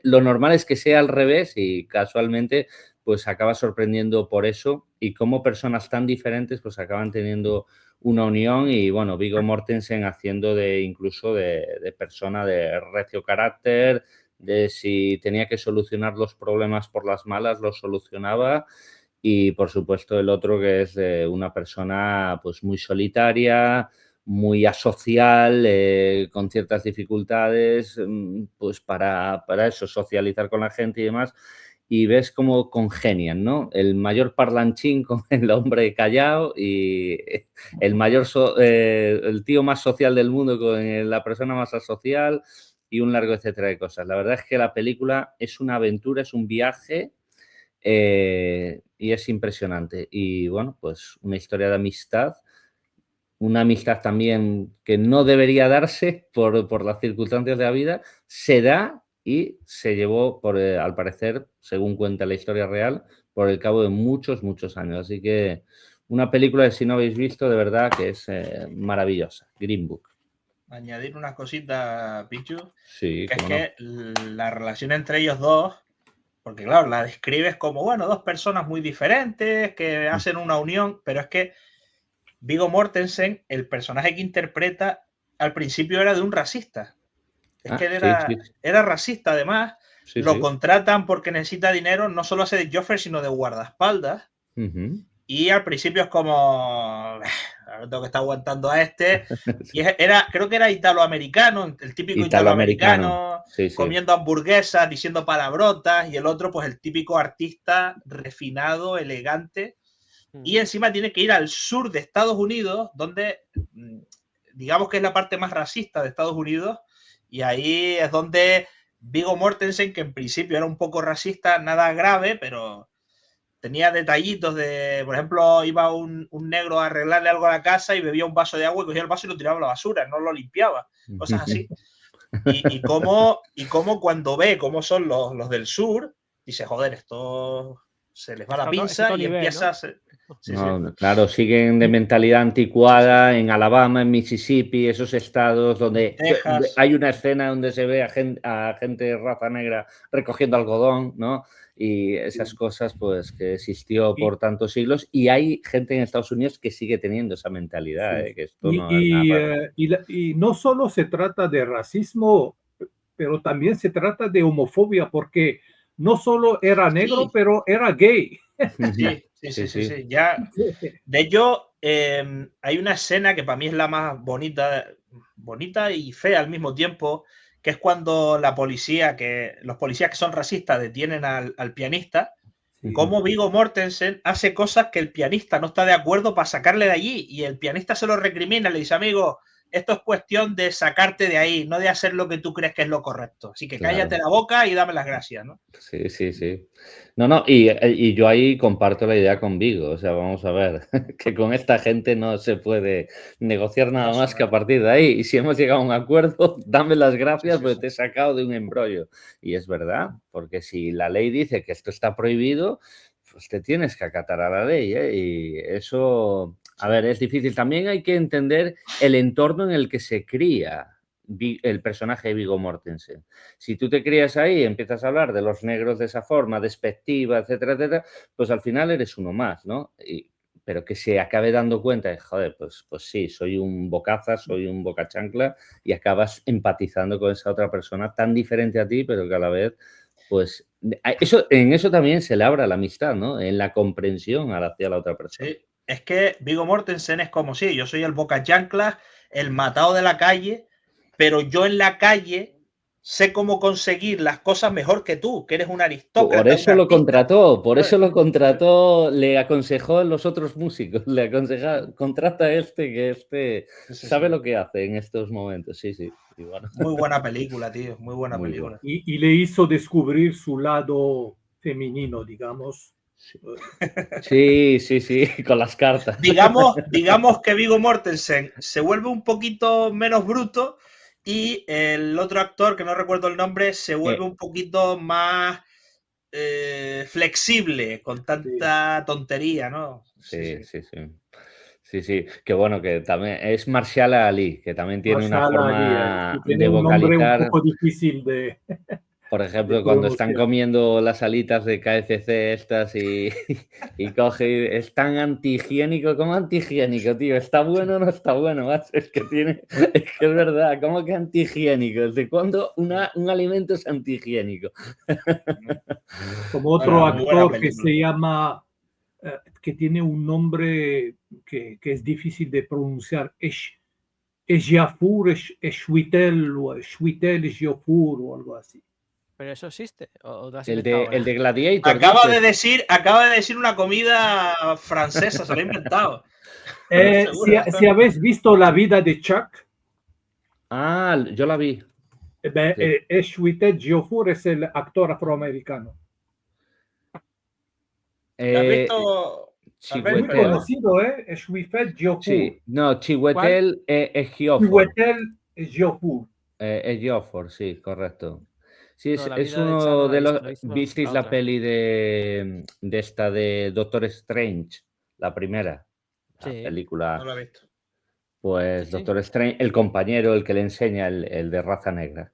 lo normal es que sea al revés y casualmente pues acaba sorprendiendo por eso y cómo personas tan diferentes pues acaban teniendo una unión y bueno, Viggo Mortensen haciendo incluso de persona de recio carácter, de si tenía que solucionar los problemas por las malas, los solucionaba y por supuesto el otro que es una persona pues muy solitaria, muy asocial, con ciertas dificultades, pues para eso, socializar con la gente y demás, y ves cómo congenian, ¿no? El mayor parlanchín con el hombre callado y el tío más social del mundo con la persona más asocial y un largo etcétera de cosas. La verdad es que la película es una aventura, es un viaje y es impresionante. Y bueno, pues una historia de amistad, una amistad también que no debería darse por las circunstancias de la vida, se da y se llevó, al parecer, según cuenta la historia real, por el cabo de muchos, muchos años. Así que una película que si no habéis visto, de verdad que es maravillosa. Green Book. Añadir unas cositas, Pichu, Sí, que es cómo no. que la relación entre ellos dos, porque claro, la describes como, bueno, dos personas muy diferentes que hacen una unión, pero es que Viggo Mortensen, el personaje que interpreta, al principio era de un racista. Es que él Sí, sí, era racista, además. sí, Lo sí. contratan porque necesita dinero, no solo hace de Joffrey, sino de guardaespaldas. Ujú. Y al principio es como, ahora tengo que estar aguantando a este. Y creo que era italoamericano, el típico Italoamericano. italoamericano, Sí, sí. comiendo hamburguesas, diciendo palabrotas. Y el otro, pues el típico artista refinado, elegante. Y encima tiene que ir al sur de Estados Unidos, donde digamos que es la parte más racista de Estados Unidos. Y ahí es donde Viggo Mortensen, que en principio era un poco racista, nada grave, pero tenía detallitos de, por ejemplo, iba un negro a arreglarle algo a la casa y bebía un vaso de agua y cogía el vaso y lo tiraba a la basura, no lo limpiaba, cosas así. Y cómo cuando ve cómo son los del sur, dice, joder, esto se les va la pinza y nivel, empieza ¿no? a ser... Sí, no, claro, siguen de mentalidad anticuada en Alabama, en Mississippi, esos estados donde Texas. hay una escena donde se ve a gente de raza negra recogiendo algodón, ¿no? Y esas cosas, pues, que existió por tantos siglos y hay gente en Estados Unidos que sigue teniendo esa mentalidad, que esto no es nada raro. Y no solo se trata de racismo, pero también se trata de homofobia, porque no solo era negro, Sí. pero era gay. Sí. Ya, de hecho, hay una escena que para mí es la más bonita y fea al mismo tiempo, que es cuando los policías que son racistas detienen al pianista, cómo Viggo Mortensen hace cosas que el pianista no está de acuerdo para sacarle de allí, y el pianista se lo recrimina, le dice, amigo, esto es cuestión de sacarte de ahí, no de hacer lo que tú crees que es lo correcto. Así que cállate la boca y dame las gracias, ¿no? Sí. No, y yo ahí comparto la idea con Viggo. O sea, vamos a ver, que con esta gente no se puede negociar nada más que a partir de ahí. Y si hemos llegado a un acuerdo, dame las gracias porque te he sacado de un embrollo. Y es verdad, porque si la ley dice que esto está prohibido, pues te tienes que acatar a la ley, ¿eh? Y eso, a ver, es difícil. También hay que entender el entorno en el que se cría el personaje de Viggo Mortensen. Si tú te crías ahí y empiezas a hablar de los negros de esa forma, despectiva, etcétera, etcétera, pues al final eres uno más, ¿no? pero que se acabe dando cuenta de, joder, pues sí, soy un bocaza, soy un bocachancla, y acabas empatizando con esa otra persona tan diferente a ti, pero que a la vez, pues, en eso también se labra la amistad, ¿no? En la comprensión hacia la otra persona. Sí, es que Viggo Mortensen es como si yo soy el boca chanclas, el matado de la calle, pero yo en la calle sé cómo conseguir las cosas mejor que tú, que eres un aristócrata. Por eso un lo artista. contrató, por eso lo contrató, le aconsejó a los otros músicos, le aconseja, contrata a este, que este Sí, sabe sí. lo que hace en estos momentos, sí, sí. Y bueno, Muy buena película, tío, muy buena Muy película. Y le hizo descubrir su lado femenino, digamos. sí, con las cartas. Digamos que Viggo Mortensen se vuelve un poquito menos bruto y el otro actor, que no recuerdo el nombre, se vuelve un poquito más flexible con tanta tontería, ¿no? Sí. Sí, que bueno, que también es Mahershala Ali, que también tiene una Mahershala Ali, forma que tiene de un nombre un vocalizar. poco difícil de Por ejemplo, cuando están pronunciar. comiendo las alitas de KFC estas y coge, es tan antihigiénico, ¿cómo antihigiénico, tío? ¿Está bueno o no está bueno? Es que es verdad, ¿cómo que antihigiénico? ¿Desde cuándo un alimento es antihigiénico? Como otro Muy buena actor que película. se llama, que tiene un nombre que es difícil de pronunciar, Ejiofor, Eshwitel o Eshwitel Ejiofor o algo así. ¿Pero eso existe? ¿O te has El inventado de ahora? Gladiator, Acaba dices. de decir una comida francesa, se lo ha inventado. Si habéis visto La vida de Chuck, Ah, yo la vi. Sí. Eshwitel Ejiofor es el actor afroamericano. ¿La has visto? Albert, Muy Chiwetel. conocido, Eshwitel Ejiofor. Sí, no, Chiwetel Ejiofor. Chiwetel Ejiofor. Ejiofor, sí, correcto. Sí, No, La es vida de Chuck no uno la he de los... visto, he visto ¿Visteis la la otra. peli de esta de Doctor Strange? La primera. La Sí. película. No la he visto. Pues Sí. Doctor Strange, el compañero, el que le enseña, el de raza negra.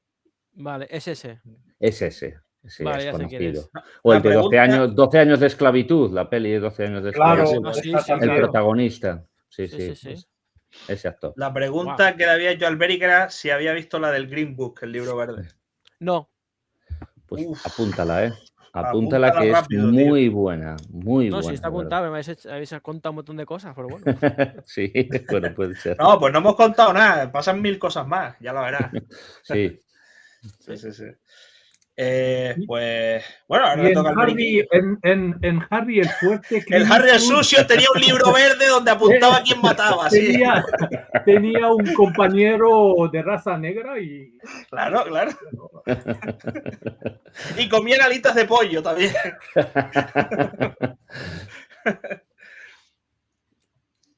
Vale, es ese. Es ese. Sí, Vale, es ya sé quién es. conocido. O el La de 12 pregunta, años, 12 años de esclavitud, la peli de 12 años de Claro, esclavitud. Ah, sí, está sí, El también. claro. protagonista. Sí, Sí. pues, ese actor. la pregunta que le había hecho a Alberic era si había visto la del Green Book, el libro verde. No. Pues Uf, apúntala, ¿eh? Apúntala, apúntala que es rápido, muy buena, muy No, buena. si está de verdad. apuntado, me habéis contado un montón de cosas, pero bueno. Sí, bueno, puede ser. No, pues no hemos contado nada, pasan 1000 cosas más, ya lo verás. Sí. Sí. Pues bueno, ahora Y le en toca al Harry, periquillo. en Harry el Fuerte, El Clint Harry el Eastwood sucio tenía un libro verde donde apuntaba a quién mataba, sí. tenía un compañero de raza negra y Claro. Y comían alitas de pollo también.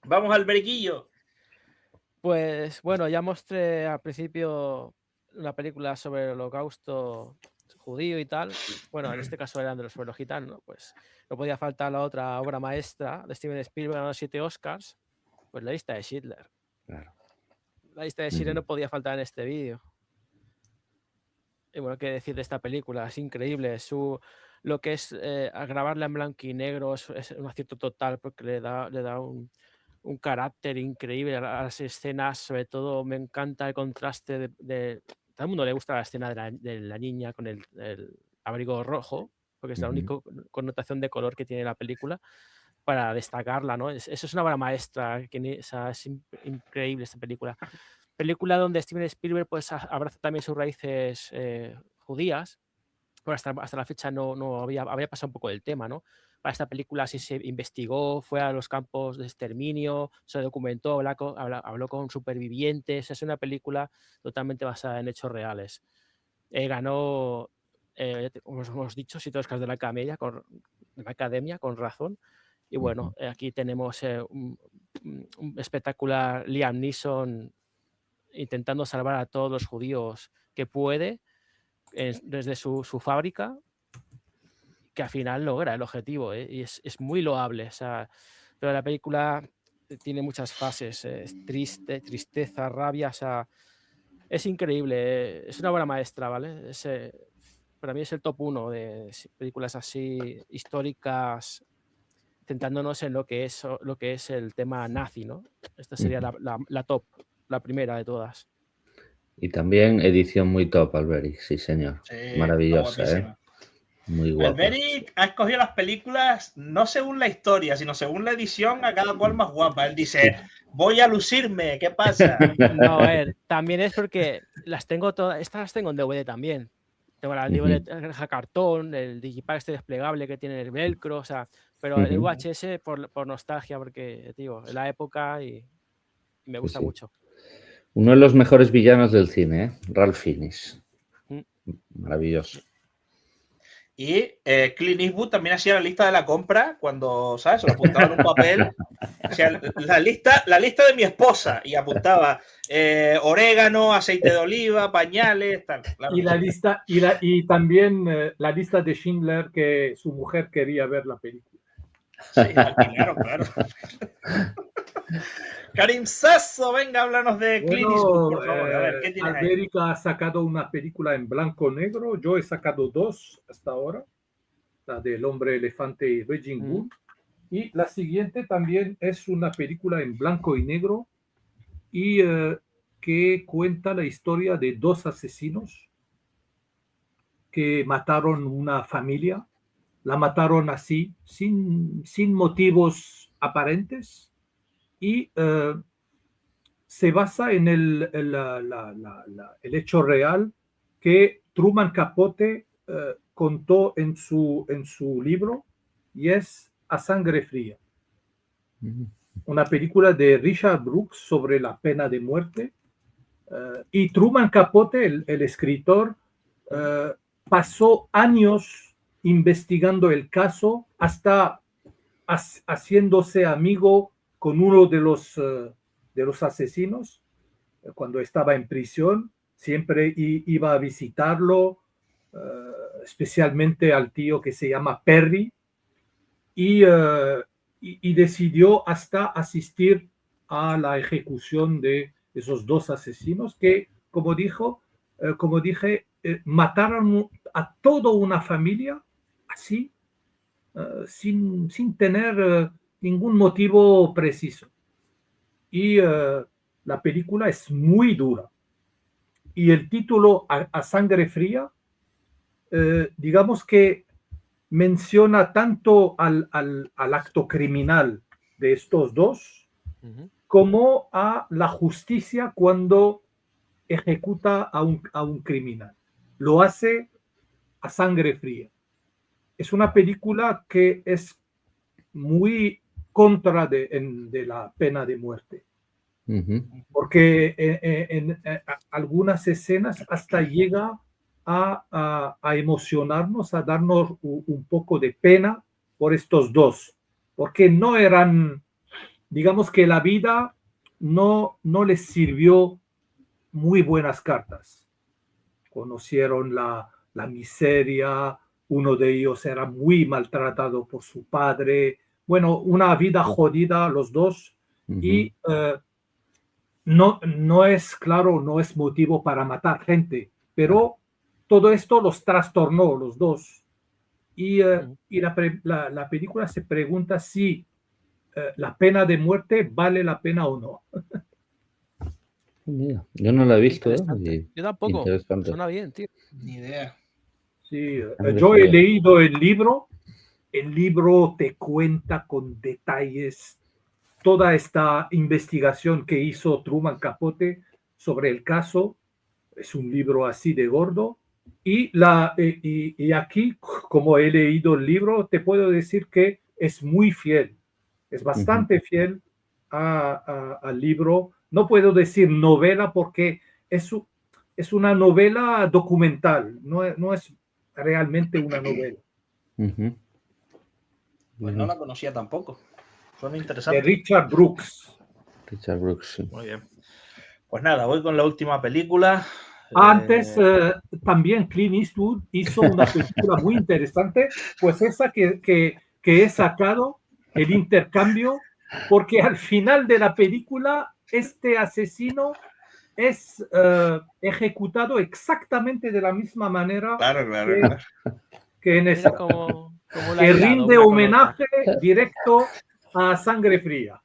Vamos al periquillo. Pues bueno, ya mostré al principio una película sobre el holocausto judío y tal. Bueno, en este caso eran sobre los gitanos, pues no podía faltar la otra obra maestra de Steven Spielberg, ganó 7 Oscars, pues La lista de Schindler. Claro. La lista de Schindler no podía faltar en este vídeo. Y bueno, qué decir de esta película, es increíble. Lo que es a grabarla en blanco y negro es un acierto total porque le da un carácter increíble a las escenas. Sobre todo me encanta el contraste de todo el mundo le gusta la escena de la niña con el abrigo rojo, porque es la única connotación de color que tiene la película, para destacarla, ¿no? Eso es una obra maestra, es increíble esta película. Película donde Steven Spielberg pues abraza también sus raíces judías. Bueno, hasta la fecha no había pasado un poco del tema, ¿no? Para esta película sí se investigó, fue a los campos de exterminio, se documentó, habló con supervivientes. Es una película totalmente basada en hechos reales. Ganó, como hemos dicho, 7 Oscars de la Academia, con razón. Y bueno, aquí tenemos un espectacular Liam Neeson intentando salvar a todos los judíos que puede desde su fábrica, que al final logra el objetivo, y es muy loable. O sea, pero la película tiene muchas fases, es tristeza, rabia, o sea, es increíble, es una obra maestra, ¿vale? Para mí es el top 1 de películas así históricas centrándonos en lo que es el tema nazi, ¿no? Esta sería la top, la primera de todas. Y también edición muy top, Alberic, sí señor. Sí, Maravillosa, está ¿eh? guapísima. Muy guapa. Alberic ha escogido las películas no según la historia, sino según la edición, a cada cual más guapa. Él dice, voy a lucirme, ¿qué pasa? No, a ver, también es porque las tengo todas, estas las tengo en DVD también. Tengo el DVD de cartón, el digipack este desplegable que tiene el velcro, o sea, pero el VHS por nostalgia, porque, digo, en la época y me gusta mucho. Uno de los mejores villanos del cine, ¿eh? Ralph Fiennes. Maravilloso. Y Clint Eastwood también hacía la lista de la compra cuando, ¿sabes? Se lo apuntaba en un papel. O sea, la lista de mi esposa y apuntaba orégano, aceite de oliva, pañales, tal. Claro, y la lista y también la lista de Schindler, que su mujer quería ver la película. Sí, alquilaron, claro. Karim Sasso, venga, háblanos de Clint Eastwood, por favor. A ver, ¿qué tienes ahí? Alberic ha sacado una película en blanco-negro. Yo he sacado 2 hasta ahora. La del hombre elefante y Raging Bull. Y la siguiente también es una película en blanco y negro y que cuenta la historia de 2 asesinos que mataron una familia. La mataron así, sin motivos aparentes. Y se basa en el hecho real que Truman Capote contó en su libro, y es A Sangre Fría. Una película de Richard Brooks sobre la pena de muerte. Y Truman Capote, el escritor, pasó años investigando el caso, hasta haciéndose amigo con uno de los asesinos. Cuando estaba en prisión, siempre iba a visitarlo, especialmente al tío que se llama Perry, y decidió hasta asistir a la ejecución de esos 2 asesinos que, como dije, mataron a toda una familia así, sin tener ningún motivo preciso. Y la película es muy dura. Y el título, A Sangre Fría, digamos que menciona tanto al acto criminal de estos 2 como a la justicia cuando ejecuta a un criminal. Lo hace a sangre fría. Es una película que es muy contra de la pena de muerte. Porque en algunas escenas hasta llega a emocionarnos, a darnos un poco de pena por estos 2, porque no eran, digamos que la vida no les sirvió muy buenas cartas. Conocieron la miseria, uno de ellos era muy maltratado por su padre, bueno, una vida jodida los 2, y no es, claro, no es motivo para matar gente, pero todo esto los trastornó los 2. Y la película se pregunta si la pena de muerte vale la pena o no. Mira, yo no la he visto. Yo tampoco. Suena bien, tío. Ni idea. Sí, yo he leído el libro. El libro te cuenta con detalles toda esta investigación que hizo Truman Capote sobre el caso. Es un libro así de gordo. Y aquí, como he leído el libro, te puedo decir que es muy fiel. Es bastante fiel al libro. No puedo decir novela porque es una novela documental. No es realmente una novela. Pues no la conocía tampoco. Suena interesante. De Richard Brooks. Richard Brooks, sí. Muy bien. Pues nada, voy con la última película. Antes, también Clint Eastwood hizo una película muy interesante, pues esa que he sacado, El Intercambio, porque al final de la película este asesino es ejecutado exactamente de la misma manera que en esta. Como que rinde homenaje directo a Sangre Fría.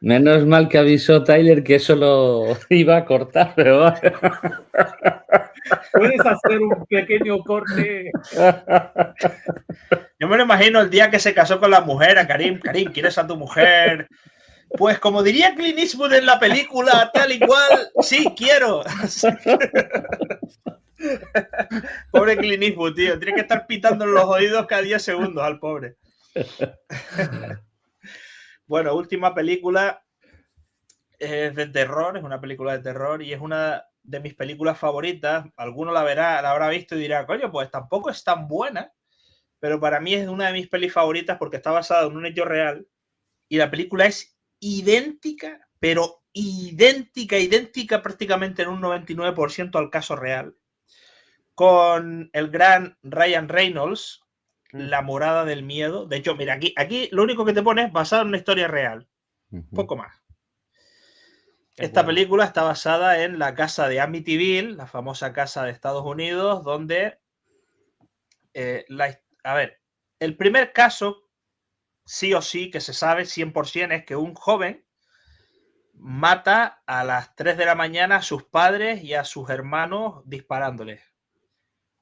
Menos mal que avisó Tyler que eso lo iba a cortar, pero bueno. Puedes hacer un pequeño corte. Yo me lo imagino el día que se casó con la mujer, a Karim. Karim, ¿quieres a tu mujer? Pues como diría Clint Eastwood en la película, tal y cual, sí, quiero. Pobre Clint Eastwood, tío. Tiene que estar pitando en los oídos cada 10 segundos al pobre. Bueno, última película es de terror, es una película de terror y es una de mis películas favoritas. Alguno la verá, la habrá visto y dirá, coño, pues tampoco es tan buena, pero para mí es una de mis pelis favoritas porque está basada en un hecho real y la película es idéntica, pero idéntica prácticamente en un 99% al caso real, con el gran Ryan Reynolds, La morada del miedo. De hecho, mira, aquí lo único que te pone es basado en una historia real, poco más. Esta película está basada en la casa de Amityville, la famosa casa de Estados Unidos, donde, a ver, el primer caso, sí o sí, que se sabe 100%, es que un joven mata a las 3 de la mañana a sus padres y a sus hermanos disparándoles.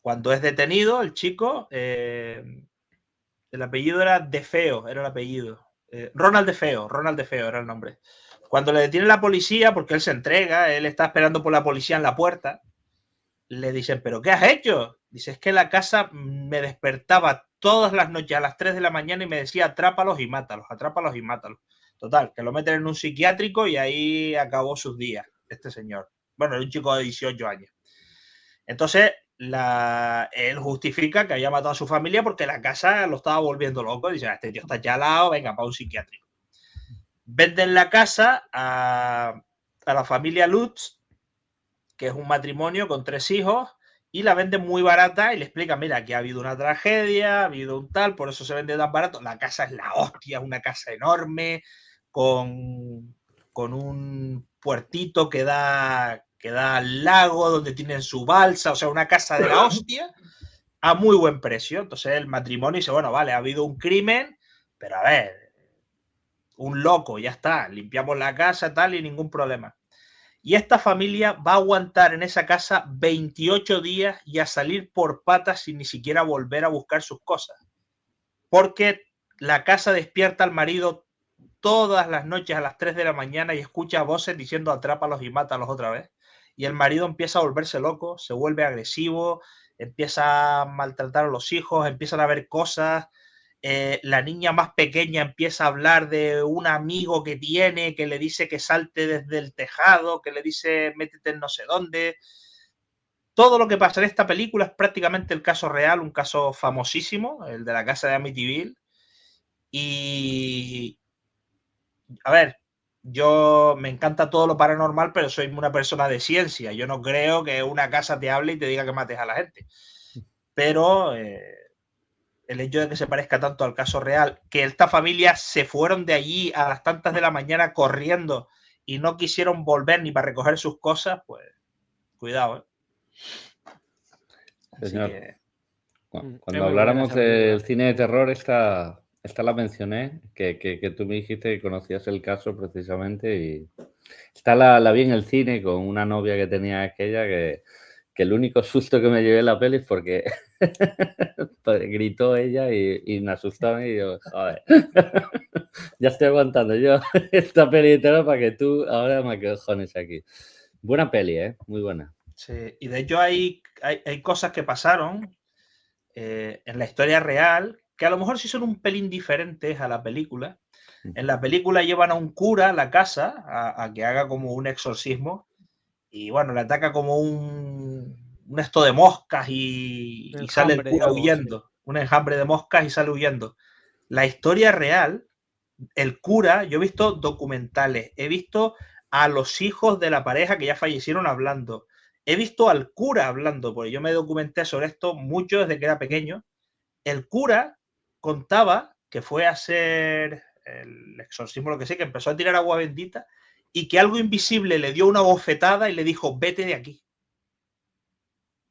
Cuando es detenido, el chico, el apellido era DeFeo, era el apellido. Ronald DeFeo era el nombre. Cuando le detiene la policía, porque él se entrega, él está esperando por la policía en la puerta, le dicen, ¿pero qué has hecho? Dice, es que la casa me despertaba todas las noches a las 3 de la mañana y me decía, atrápalos y mátalos. Total, que lo meten en un psiquiátrico y ahí acabó sus días, este señor. Bueno, era un chico de 18 años. Entonces, él justifica que había matado a su familia porque la casa lo estaba volviendo loco. Dice, este tío está chalado, venga, para un psiquiátrico. Venden la casa a la familia Lutz, que es un matrimonio con 3 hijos, y la venden muy barata y le explican, mira, que ha habido una tragedia, ha habido un tal, por eso se vende tan barato. La casa es la hostia, es una casa enorme, con un puertito que da al lago, donde tienen su balsa, o sea, una casa de la hostia a muy buen precio. Entonces el matrimonio dice, bueno, vale, ha habido un crimen, pero a ver, un loco, ya está, limpiamos la casa, tal, y ningún problema. Y esta familia va a aguantar en esa casa 28 días y a salir por patas sin ni siquiera volver a buscar sus cosas. Porque la casa despierta al marido todas las noches a las 3 de la mañana y escucha voces diciendo atrápalos y mátalos otra vez. Y el marido empieza a volverse loco, se vuelve agresivo, empieza a maltratar a los hijos, empiezan a ver cosas. La niña más pequeña empieza a hablar de un amigo que tiene, que le dice que salte desde el tejado, que le dice métete en no sé dónde. Todo lo que pasa en esta película es prácticamente el caso real, un caso famosísimo, el de la casa de Amityville. Y, a ver, yo me encanta todo lo paranormal, pero soy una persona de ciencia. Yo no creo que una casa te hable y te diga que mates a la gente. Pero el hecho de que se parezca tanto al caso real, que esta familia se fueron de allí a las tantas de la mañana corriendo y no quisieron volver ni para recoger sus cosas, pues cuidado, Señor, que... cuando habláramos del cine de terror, esta la mencioné, que tú me dijiste que conocías el caso precisamente, y esta la vi en el cine con una novia que tenía aquella, que el único susto que me llevé en la peli es porque gritó ella y me asustó y yo, joder, ya estoy aguantando yo esta peli de terror para que tú ahora me cojones aquí. Buena peli, muy buena. Sí, y de hecho hay cosas que pasaron en la historia real que a lo mejor sí son un pelín diferentes a la película. En la película llevan a un cura a la casa a que haga como un exorcismo y bueno, le ataca como un esto de moscas y sale el cura huyendo, sí. Un enjambre de moscas y sale huyendo. La historia real, el cura, yo he visto documentales, he visto a los hijos de la pareja que ya fallecieron hablando, he visto al cura hablando, porque yo me documenté sobre esto mucho desde que era pequeño. El cura contaba que fue a hacer el exorcismo, lo que sé, que empezó a tirar agua bendita y que algo invisible le dio una bofetada y le dijo, vete de aquí.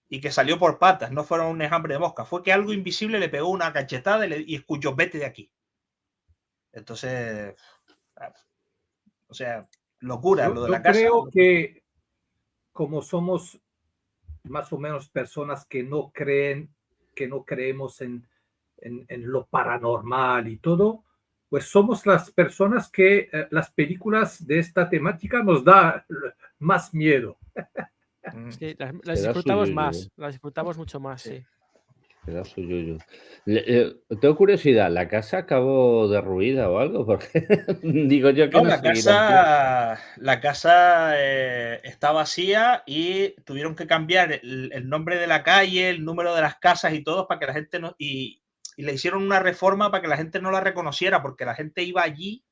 y que salió por patas, no fueron un enjambre de mosca, fue que algo invisible le pegó una cachetada y escuchó, vete de aquí. Entonces, o sea, locura lo de la casa. Creo que como somos más o menos personas que no creemos en lo paranormal y todo, pues somos las personas que las películas de esta temática nos da más miedo. Sí, las disfrutamos más, las disfrutamos mucho más, sí. Era su yuyu. Tengo curiosidad, ¿la casa acabó derruida o algo? Porque digo yo que No, no la casa está vacía y tuvieron que cambiar el nombre de la calle, el número de las casas y todo para que la gente no... Y le hicieron una reforma para que la gente no la reconociera, porque la gente iba allí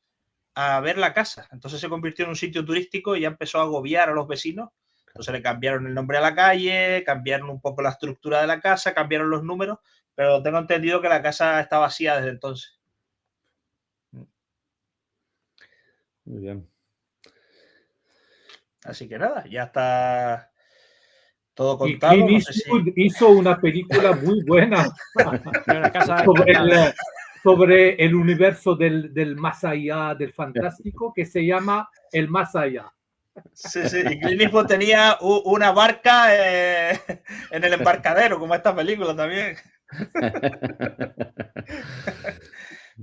a ver la casa. Entonces se convirtió en un sitio turístico y ya empezó a agobiar a los vecinos. Entonces le cambiaron el nombre a la calle, cambiaron un poco la estructura de la casa, cambiaron los números, pero tengo entendido que la casa está vacía desde entonces. Muy bien. Así que nada, ya está todo Y contado. Clint Eastwood hizo una película muy buena sobre el universo del más allá, del fantástico, que se llama El Más Allá. Sí, sí, y Clint Eastwood tenía una barca en el embarcadero, como esta película también.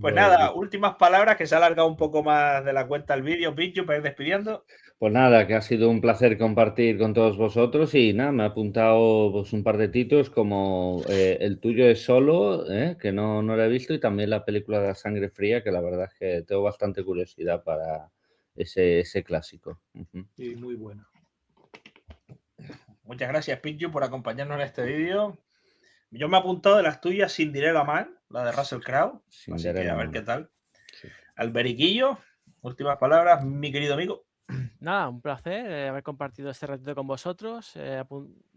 Pues nada, últimas palabras, que se ha alargado un poco más de la cuenta el vídeo, Pincho, para ir despidiendo. Pues nada, que ha sido un placer compartir con todos vosotros y nada, me ha apuntado pues, un par de títulos como el tuyo es Solo, que no lo he visto, y también la película de La Sangre Fría, que la verdad es que tengo bastante curiosidad para ese clásico. Sí, muy buena. Muchas gracias, Pincho, por acompañarnos en este vídeo. Yo me he apuntado de las tuyas Cinderella Man, la de Russell Crowe, así que a ver qué tal. Sí. Alberiquillo, últimas palabras, mi querido amigo. Nada, un placer haber compartido este ratito con vosotros.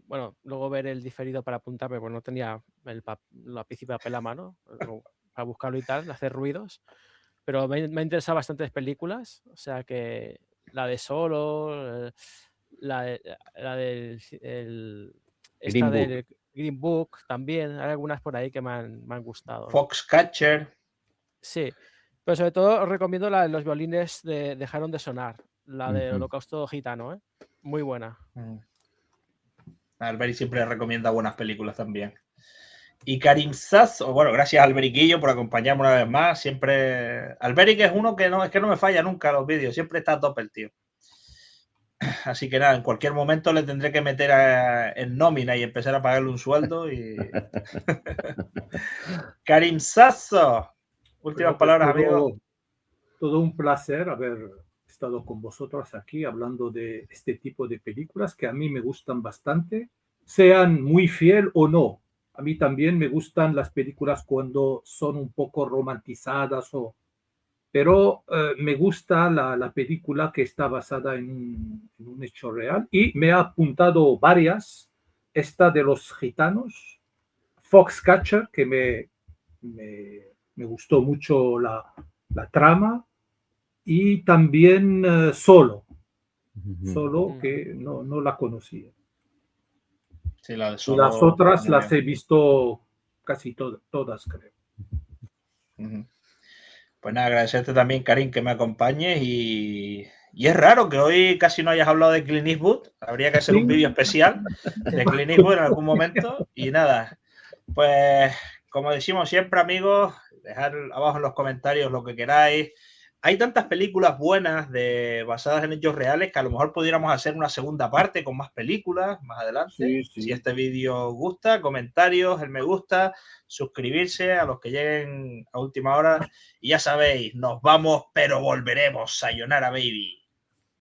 Bueno, luego ver el diferido para apuntarme, pues no tenía el lápiz y papel a mano para buscarlo y tal, hacer ruidos. Pero me ha interesado bastantes películas, o sea que la de Solo, la del Green Book también, hay algunas por ahí que me han gustado. Foxcatcher. Sí, pero sobre todo os recomiendo la de los violines dejaron de sonar, la de Holocausto Gitano, muy buena. Alberi siempre recomienda buenas películas también. Y Karim Sasso, bueno, gracias Alberiquillo por acompañarme una vez más. Siempre. Alberic es uno que no me falla nunca los vídeos, siempre está a tope el tío. Así que nada, en cualquier momento le tendré que meter en nómina y empezar a pagarle un sueldo. Y... Karim Sasso, últimas palabras, amigo. Todo un placer haber estado con vosotros aquí hablando de este tipo de películas que a mí me gustan bastante, sean muy fiel o no. A mí también me gustan las películas cuando son un poco romantizadas, pero me gusta la película que está basada en un hecho real y me ha apuntado varias. Esta de los gitanos, Foxcatcher, que me gustó mucho la trama, y también Solo, que no la conocía. Sí, la de Solo, y las otras las he visto casi todas, creo. Pues nada, agradecerte también, Karim, que me acompañes y es raro que hoy casi no hayas hablado de Clint Eastwood. Habría que hacer un vídeo especial de Clint Eastwood en algún momento. Y nada, pues como decimos siempre, amigos, dejad abajo en los comentarios lo que queráis. Hay tantas películas buenas basadas en hechos reales que a lo mejor pudiéramos hacer una segunda parte con más películas más adelante. Sí. Si este vídeo os gusta, comentarios, el me gusta, suscribirse a los que lleguen a última hora. Y ya sabéis, nos vamos, pero volveremos. Sayonara, baby.